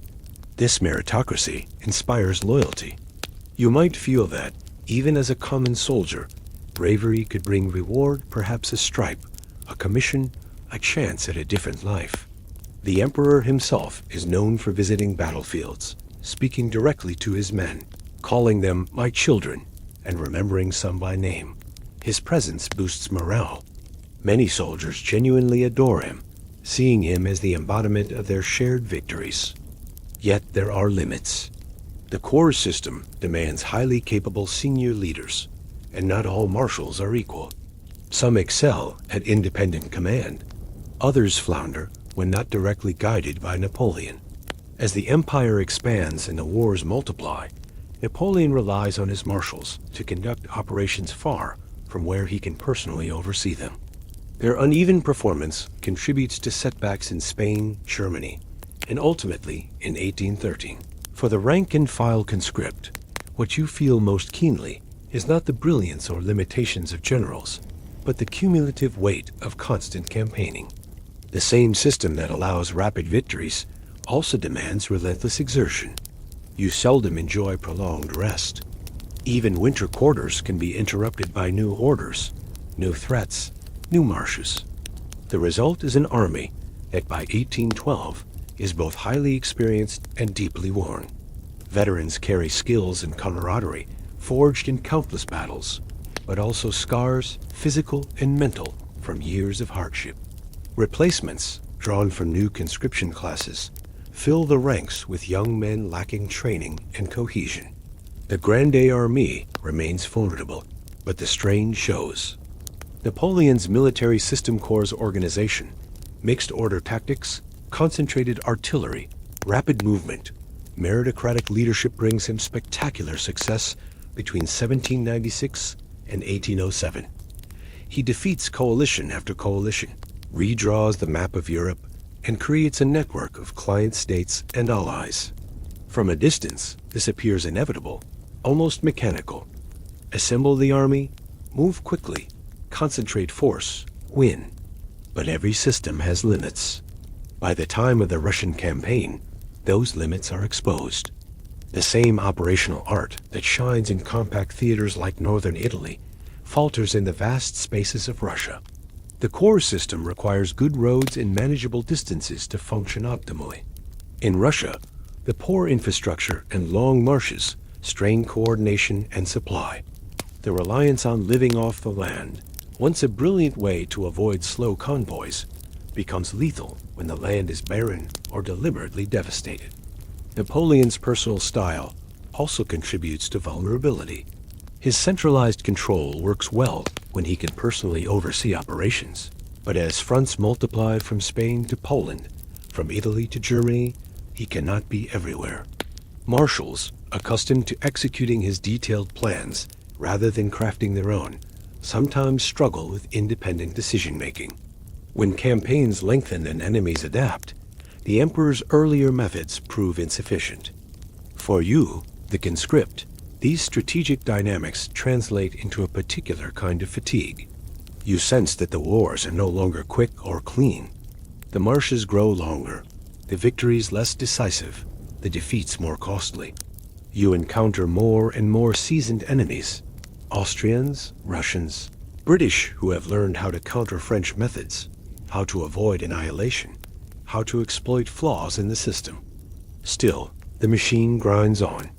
This meritocracy inspires loyalty. You might feel that, even as a common soldier, bravery could bring reward, perhaps a stripe, a commission, a chance at a different life. The emperor himself is known for visiting battlefields, speaking directly to his men, calling them "my children," and remembering some by name. His presence boosts morale. Many soldiers genuinely adore him, seeing him as the embodiment of their shared victories. Yet there are limits. The corps system demands highly capable senior leaders, and not all marshals are equal. Some excel at independent command. Others flounder when not directly guided by Napoleon. As the empire expands and the wars multiply, Napoleon relies on his marshals to conduct operations far from where he can personally oversee them. Their uneven performance contributes to setbacks in Spain, Germany, and ultimately in 1813. For the rank-and-file conscript, what you feel most keenly is not the brilliance or limitations of generals, but the cumulative weight of constant campaigning. The same system that allows rapid victories also demands relentless exertion. You seldom enjoy prolonged rest. Even winter quarters can be interrupted by new orders, new threats, new marches. The result is an army that by 1812 is both highly experienced and deeply worn. Veterans carry skills and camaraderie forged in countless battles, but also scars, physical and mental, from years of hardship. Replacements, drawn from new conscription classes, fill the ranks with young men lacking training and cohesion. The Grande Armée remains formidable, but the strain shows. Napoleon's military system corps organization, mixed order tactics, concentrated artillery, rapid movement, meritocratic leadership brings him spectacular success between 1796 and 1807. He defeats coalition after coalition, redraws the map of Europe, and creates a network of client states and allies. From a distance, this appears inevitable, almost mechanical. Assemble the army, move quickly, concentrate force, win. But every system has limits. By the time of the Russian campaign, those limits are exposed. The same operational art that shines in compact theaters like northern Italy falters in the vast spaces of Russia. The corps system requires good roads and manageable distances to function optimally. In Russia, the poor infrastructure and long marches strain coordination and supply. The reliance on living off the land, once a brilliant way to avoid slow convoys, becomes lethal when the land is barren or deliberately devastated. Napoleon's personal style also contributes to vulnerability. His centralized control works well when he can personally oversee operations. But as fronts multiply from Spain to Poland, from Italy to Germany, he cannot be everywhere. Marshals, accustomed to executing his detailed plans rather than crafting their own, sometimes struggle with independent decision-making. When campaigns lengthen and enemies adapt, the emperor's earlier methods prove insufficient. For you, the conscript, these strategic dynamics translate into a particular kind of fatigue. You sense that the wars are no longer quick or clean. The marches grow longer, the victories less decisive, the defeats more costly. You encounter more and more seasoned enemies, Austrians, Russians, British who have learned how to counter French methods, how to avoid annihilation, how to exploit flaws in the system. Still, the machine grinds on.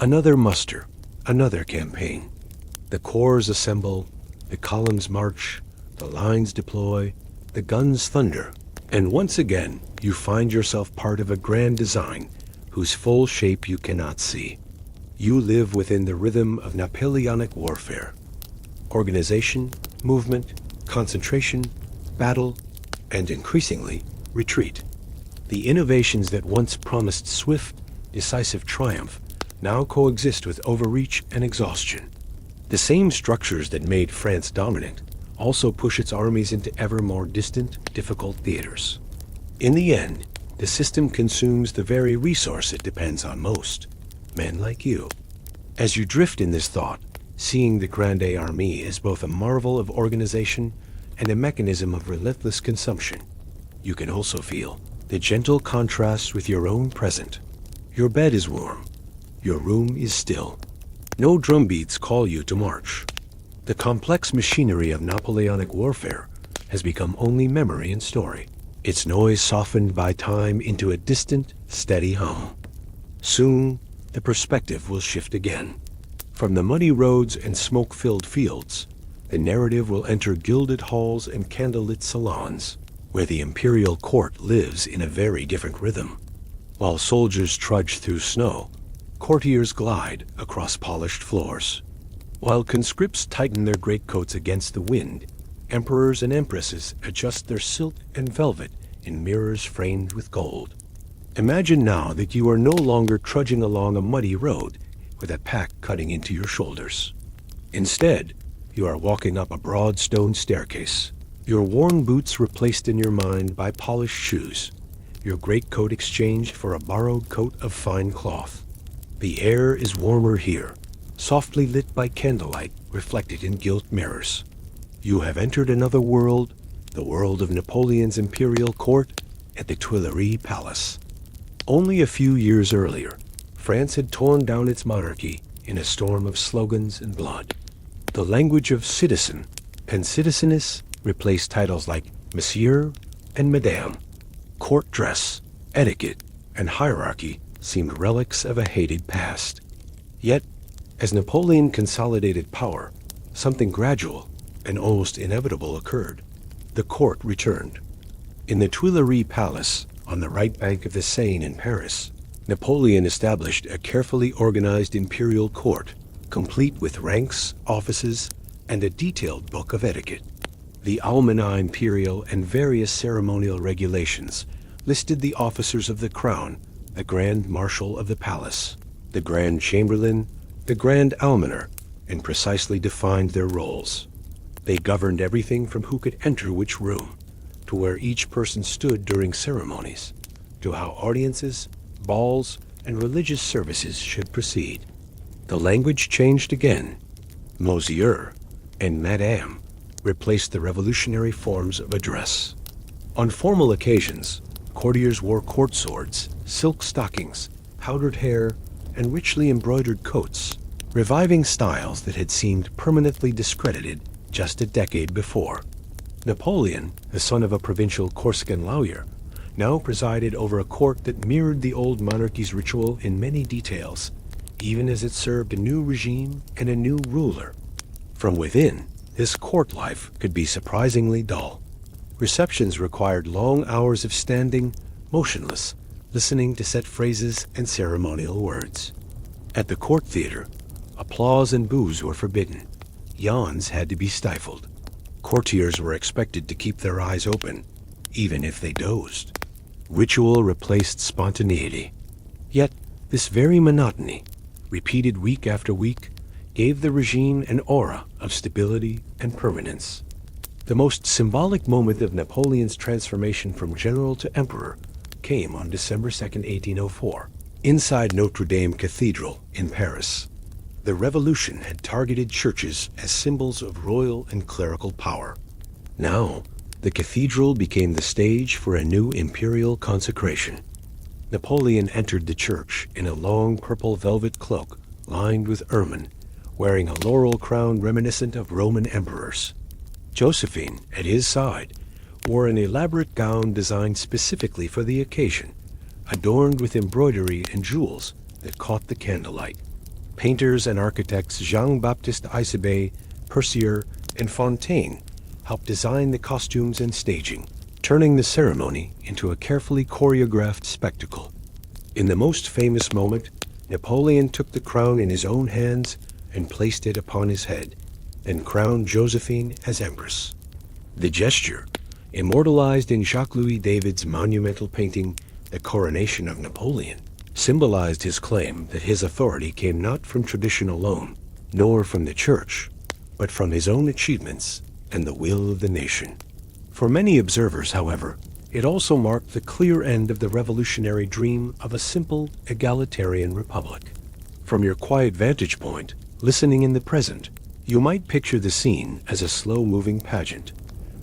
Another muster, another campaign. The corps assemble, the columns march, the lines deploy, the guns thunder, and once again you find yourself part of a grand design whose full shape you cannot see. You live within the rhythm of Napoleonic warfare. Organization, movement, concentration, battle, and increasingly, retreat. The innovations that once promised swift, decisive triumph now coexist with overreach and exhaustion. The same structures that made France dominant also push its armies into ever more distant, difficult theaters. In the end, the system consumes the very resource it depends on most, men like you. As you drift in this thought, seeing the Grande Armée is both a marvel of organization and a mechanism of relentless consumption, you can also feel the gentle contrast with your own present. Your bed is warm. Your room is still. No drumbeats call you to march. The complex machinery of Napoleonic warfare has become only memory and story, its noise softened by time into a distant, steady hum. Soon, the perspective will shift again. From the muddy roads and smoke-filled fields, the narrative will enter gilded halls and candlelit salons, where the imperial court lives in a very different rhythm. While soldiers trudge through snow, courtiers glide across polished floors. While conscripts tighten their greatcoats against the wind, emperors and empresses adjust their silk and velvet in mirrors framed with gold. Imagine now that you are no longer trudging along a muddy road with a pack cutting into your shoulders. Instead, you are walking up a broad stone staircase, your worn boots replaced in your mind by polished shoes, your greatcoat exchanged for a borrowed coat of fine cloth. The air is warmer here, softly lit by candlelight reflected in gilt mirrors. You have entered another world, the world of Napoleon's imperial court at the Tuileries Palace. Only a few years earlier, France had torn down its monarchy in a storm of slogans and blood. The language of citizen and citizeness replaced titles like Monsieur and Madame. Court dress, etiquette, and hierarchy seemed relics of a hated past. Yet, as Napoleon consolidated power, something gradual and almost inevitable occurred. The court returned. In the Tuileries Palace, on the right bank of the Seine in Paris, Napoleon established a carefully organized imperial court, complete with ranks, offices, and a detailed book of etiquette. The Almanach Imperial and various ceremonial regulations listed the officers of the crown, the Grand Marshal of the palace, the Grand Chamberlain, the Grand Almoner, and precisely defined their roles. They governed everything from who could enter which room, to where each person stood during ceremonies, to how audiences, balls, and religious services should proceed. The language changed again. Monsieur and Madame replaced the revolutionary forms of address. On formal occasions, courtiers wore court swords, silk stockings, powdered hair, and richly embroidered coats, reviving styles that had seemed permanently discredited just a decade before. Napoleon, the son of a provincial Corsican lawyer, now presided over a court that mirrored the old monarchy's ritual in many details, even as it served a new regime and a new ruler. From within, his court life could be surprisingly dull. Receptions required long hours of standing, motionless, listening to set phrases and ceremonial words. At the court theater, applause and boos were forbidden. Yawns had to be stifled. Courtiers were expected to keep their eyes open, even if they dozed. Ritual replaced spontaneity. Yet, this very monotony, repeated week after week, gave the regime an aura of stability and permanence. The most symbolic moment of Napoleon's transformation from general to emperor came on December 2, 1804, inside Notre Dame Cathedral in Paris. The revolution had targeted churches as symbols of royal and clerical power. Now, the cathedral became the stage for a new imperial consecration. Napoleon entered the church in a long purple velvet cloak lined with ermine, wearing a laurel crown reminiscent of Roman emperors. Josephine, at his side, wore an elaborate gown designed specifically for the occasion, adorned with embroidery and jewels that caught the candlelight. Painters and architects Jean-Baptiste Isabey, Percier, and Fontaine helped design the costumes and staging, turning the ceremony into a carefully choreographed spectacle. In the most famous moment, Napoleon took the crown in his own hands and placed it upon his head, then crowned Josephine as empress. The gesture, immortalized in Jacques-Louis David's monumental painting, The Coronation of Napoleon, symbolized his claim that his authority came not from tradition alone, nor from the church, but from his own achievements and the will of the nation. For many observers, however, it also marked the clear end of the revolutionary dream of a simple, egalitarian republic. From your quiet vantage point, listening in the present, you might picture the scene as a slow-moving pageant,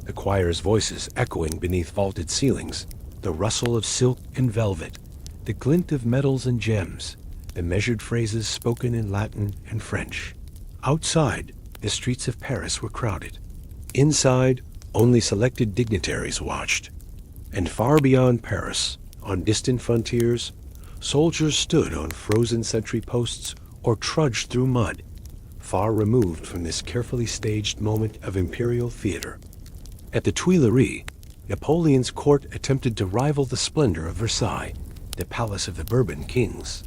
the choir's voices echoing beneath vaulted ceilings, the rustle of silk and velvet, the glint of metals and gems, the measured phrases spoken in Latin and French. Outside, the streets of Paris were crowded. Inside, only selected dignitaries watched. And far beyond Paris, on distant frontiers, soldiers stood on frozen sentry posts or trudged through mud, far removed from this carefully staged moment of imperial theater. At the Tuileries, Napoleon's court attempted to rival the splendor of Versailles, the palace of the Bourbon kings.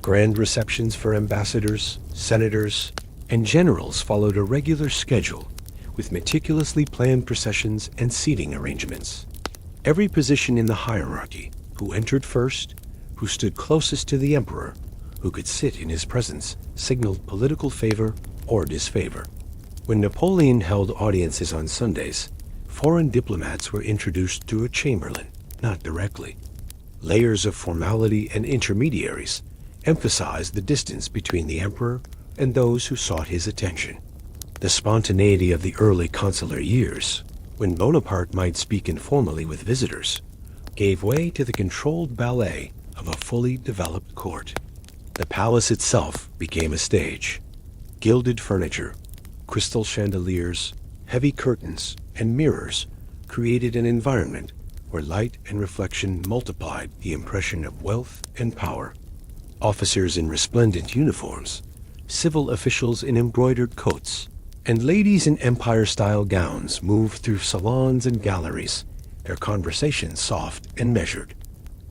Grand receptions for ambassadors, senators, and generals followed a regular schedule, with meticulously planned processions and seating arrangements. Every position in the hierarchy, who entered first, who stood closest to the emperor, who could sit in his presence, signaled political favor or disfavor. When Napoleon held audiences on Sundays, foreign diplomats were introduced through a chamberlain, not directly. Layers of formality and intermediaries emphasized the distance between the emperor and those who sought his attention. The spontaneity of the early consular years, when Bonaparte might speak informally with visitors, gave way to the controlled ballet of a fully developed court. The palace itself became a stage. Gilded furniture, crystal chandeliers, heavy curtains, and mirrors created an environment where light and reflection multiplied the impression of wealth and power. Officers in resplendent uniforms, civil officials in embroidered coats, and ladies in empire-style gowns moved through salons and galleries, their conversations soft and measured.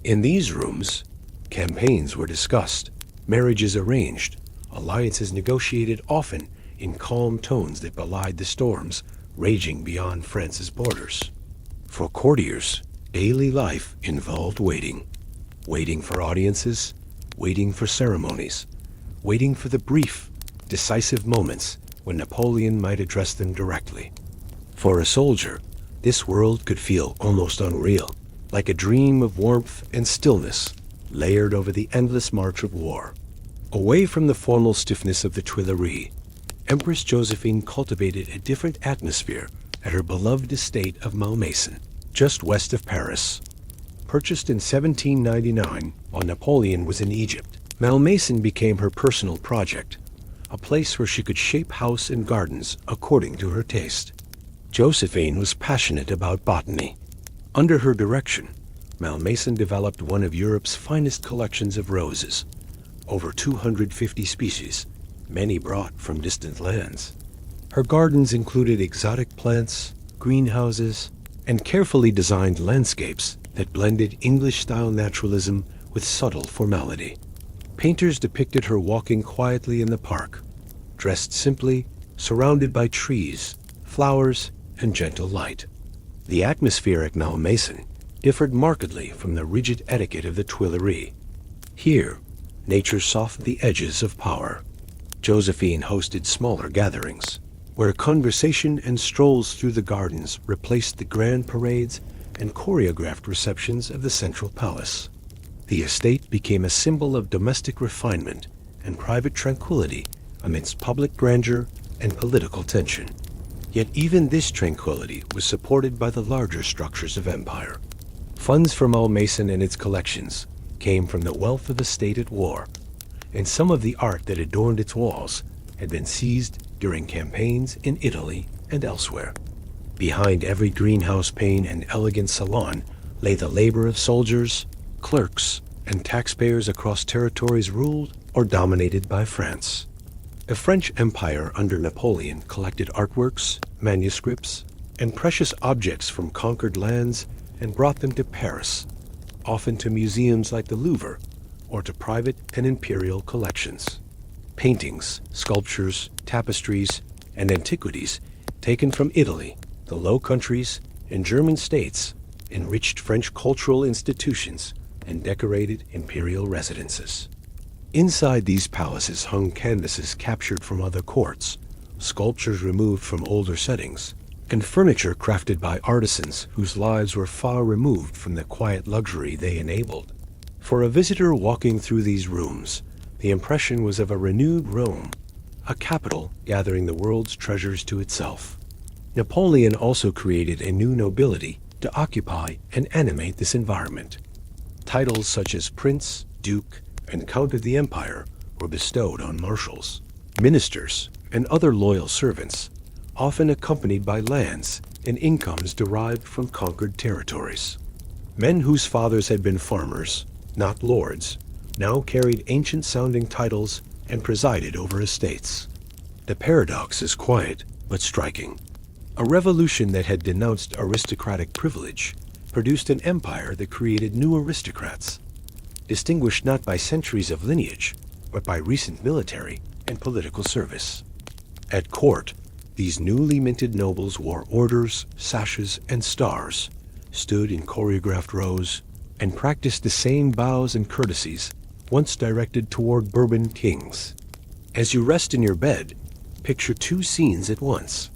In these rooms, campaigns were discussed, marriages arranged, alliances negotiated, often in calm tones that belied the storms raging beyond France's borders. For courtiers, daily life involved waiting. Waiting for audiences, waiting for ceremonies, waiting for the brief, decisive moments when Napoleon might address them directly. For a soldier, this world could feel almost unreal, like a dream of warmth and stillness layered over the endless march of war. Away from the formal stiffness of the Tuileries, Empress Josephine cultivated a different atmosphere at her beloved estate of Malmaison, just west of Paris. Purchased in 1799 while Napoleon was in Egypt, Malmaison became her personal project, a place where she could shape house and gardens according to her taste. Josephine was passionate about botany. Under her direction, Malmaison developed one of Europe's finest collections of roses, over 250 species, many brought from distant lands. Her gardens included exotic plants, greenhouses, and carefully designed landscapes that blended English-style naturalism with subtle formality. Painters depicted her walking quietly in the park, dressed simply, surrounded by trees, flowers, and gentle light. The atmosphere at Malmaison differed markedly from the rigid etiquette of the Tuileries. Here, nature softened the edges of power. Josephine hosted smaller gatherings, where conversation and strolls through the gardens replaced the grand parades and choreographed receptions of the central palace. The estate became a symbol of domestic refinement and private tranquility amidst public grandeur and political tension. Yet even this tranquility was supported by the larger structures of empire. Funds from Malmaison and its collections came from the wealth of a state at war, and some of the art that adorned its walls had been seized during campaigns in Italy and elsewhere. Behind every greenhouse pane and elegant salon lay the labor of soldiers, clerks, and taxpayers across territories ruled or dominated by France. The French Empire under Napoleon collected artworks, manuscripts, and precious objects from conquered lands and brought them to Paris, often to museums like the Louvre, or to private and imperial collections. Paintings, sculptures, tapestries, and antiquities taken from Italy, the Low Countries, and German states enriched French cultural institutions and decorated imperial residences. Inside these palaces hung canvases captured from other courts, sculptures removed from older settings, and furniture crafted by artisans whose lives were far removed from the quiet luxury they enabled. For a visitor walking through these rooms, the impression was of a renewed Rome, a capital gathering the world's treasures to itself. Napoleon also created a new nobility to occupy and animate this environment. Titles such as Prince, Duke, and Count of the Empire were bestowed on marshals, ministers, and other loyal servants, often accompanied by lands and incomes derived from conquered territories. Men whose fathers had been farmers, not lords, now carried ancient-sounding titles and presided over estates. The paradox is quiet but striking. A revolution that had denounced aristocratic privilege produced an empire that created new aristocrats, distinguished not by centuries of lineage, but by recent military and political service. At court, These newly minted nobles wore orders, sashes, and stars, stood in choreographed rows, and practiced the same bows and courtesies once directed toward Bourbon kings. As you rest in your bed, picture two scenes at once.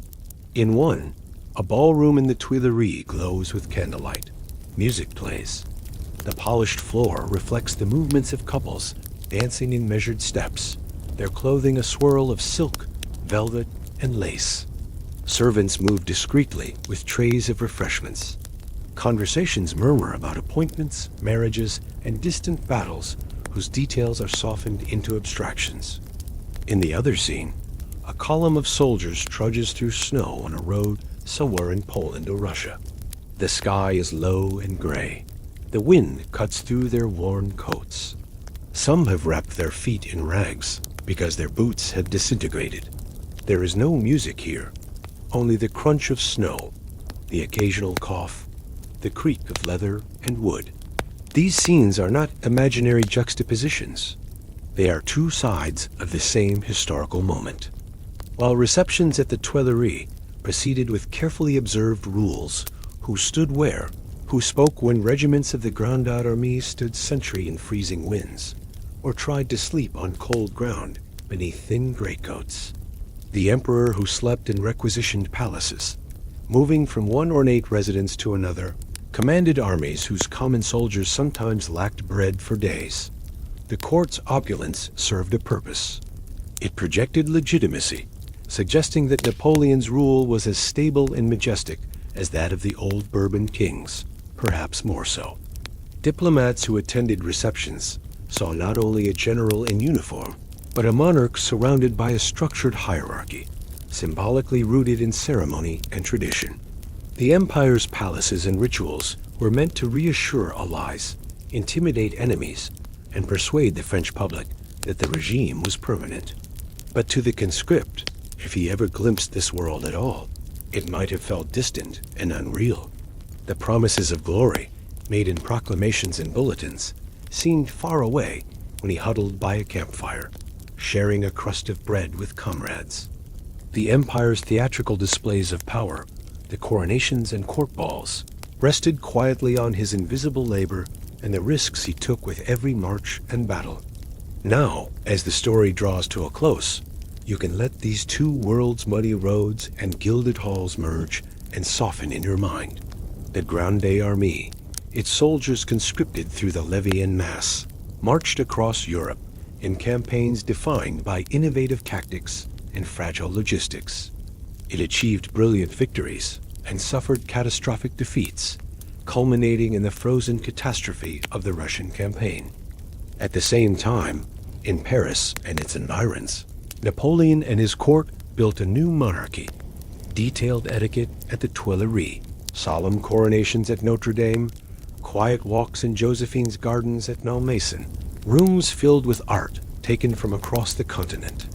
In one, a ballroom in the Tuileries glows with candlelight. Music plays. The polished floor reflects the movements of couples dancing in measured steps, their clothing a swirl of silk, velvet, and lace. Servants move discreetly with trays of refreshments. Conversations murmur about appointments, marriages, and distant battles whose details are softened into abstractions. In the other scene, a column of soldiers trudges through snow on a road somewhere in Poland or Russia. The sky is low and gray. The wind cuts through their worn coats. Some have wrapped their feet in rags because their boots had disintegrated. There is no music here, only the crunch of snow, the occasional cough, the creak of leather and wood. These scenes are not imaginary juxtapositions. They are two sides of the same historical moment. While receptions at the Tuileries proceeded with carefully observed rules, who stood where, who spoke when regiments of the Grande Armée stood sentry in freezing winds, or tried to sleep on cold ground beneath thin greatcoats. The emperor who slept in requisitioned palaces, moving from one ornate residence to another, commanded armies whose common soldiers sometimes lacked bread for days. The court's opulence served a purpose. It projected legitimacy, suggesting that Napoleon's rule was as stable and majestic as that of the old Bourbon kings, perhaps more so. Diplomats who attended receptions saw not only a general in uniform, but a monarch surrounded by a structured hierarchy, symbolically rooted in ceremony and tradition. The empire's palaces and rituals were meant to reassure allies, intimidate enemies, and persuade the French public that the regime was permanent. But to the conscript, if he ever glimpsed this world at all, it might have felt distant and unreal. The promises of glory, made in proclamations and bulletins, seemed far away when he huddled by a campfire, sharing a crust of bread with comrades. The empire's theatrical displays of power, the coronations and court balls, rested quietly on his invisible labor and the risks he took with every march and battle. Now, as the story draws to a close, you can let these two worlds' muddy roads and gilded halls merge and soften in your mind. The Grande Armée, its soldiers conscripted through the levy en masse, marched across Europe in campaigns defined by innovative tactics and fragile logistics. It achieved brilliant victories and suffered catastrophic defeats, culminating in the frozen catastrophe of the Russian campaign. At the same time, in Paris and its environs, Napoleon and his court built a new monarchy. Detailed etiquette at the Tuileries, solemn coronations at Notre Dame, quiet walks in Josephine's gardens at Malmaison, rooms filled with art taken from across the continent.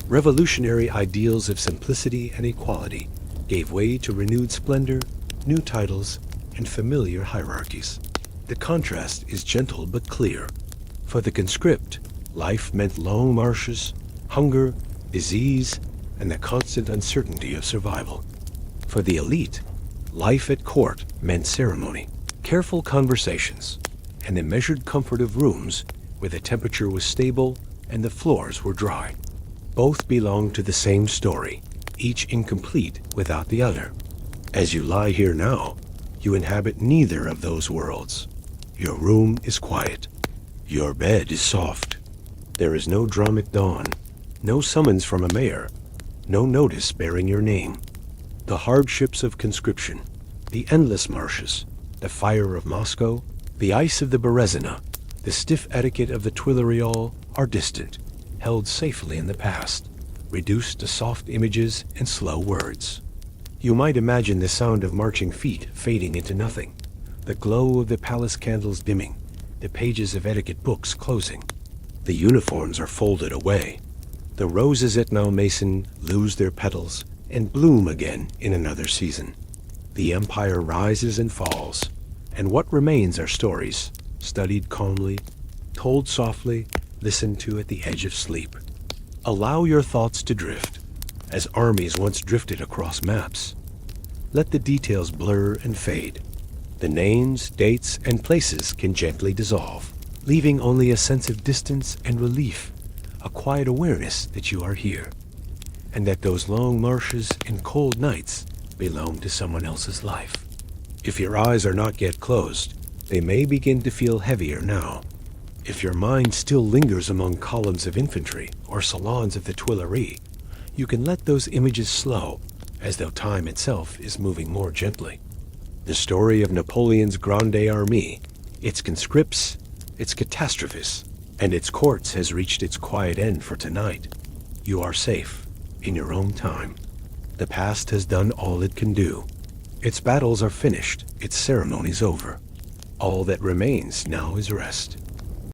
Revolutionary ideals of simplicity and equality gave way to renewed splendor, new titles, and familiar hierarchies. The contrast is gentle but clear. For the conscript, life meant long marches, hunger, disease, and the constant uncertainty of survival. For the elite, life at court meant ceremony, careful conversations, and the measured comfort of rooms where the temperature was stable and the floors were dry. Both belong to the same story, each incomplete without the other. As you lie here now, you inhabit neither of those worlds. Your room is quiet. Your bed is soft. There is no drum at dawn, no summons from a mayor, no notice bearing your name. The hardships of conscription, the endless marches, the fire of Moscow, the ice of the Berezina, the stiff etiquette of the Tuileries are distant, held safely in the past, reduced to soft images and slow words. You might imagine the sound of marching feet fading into nothing, the glow of the palace candles dimming, the pages of etiquette books closing. The uniforms are folded away. The roses at Malmaison lose their petals and bloom again in another season. The empire rises and falls, and what remains are stories, studied calmly, told softly, listened to at the edge of sleep. Allow your thoughts to drift. as armies once drifted across maps. Let the details blur and fade. The names, dates, and places can gently dissolve, leaving only a sense of distance and relief, a quiet awareness that you are here, and that those long marshes and cold nights belong to someone else's life. If your eyes are not yet closed, they may begin to feel heavier now. If your mind still lingers among columns of infantry or salons of the Tuileries, you can let those images slow, as though time itself is moving more gently. The story of Napoleon's Grande Armée, its conscripts, its catastrophes, and its courts has reached its quiet end for tonight. You are safe, in your own time. The past has done all it can do. Its battles are finished, its ceremonies over. All that remains now is rest.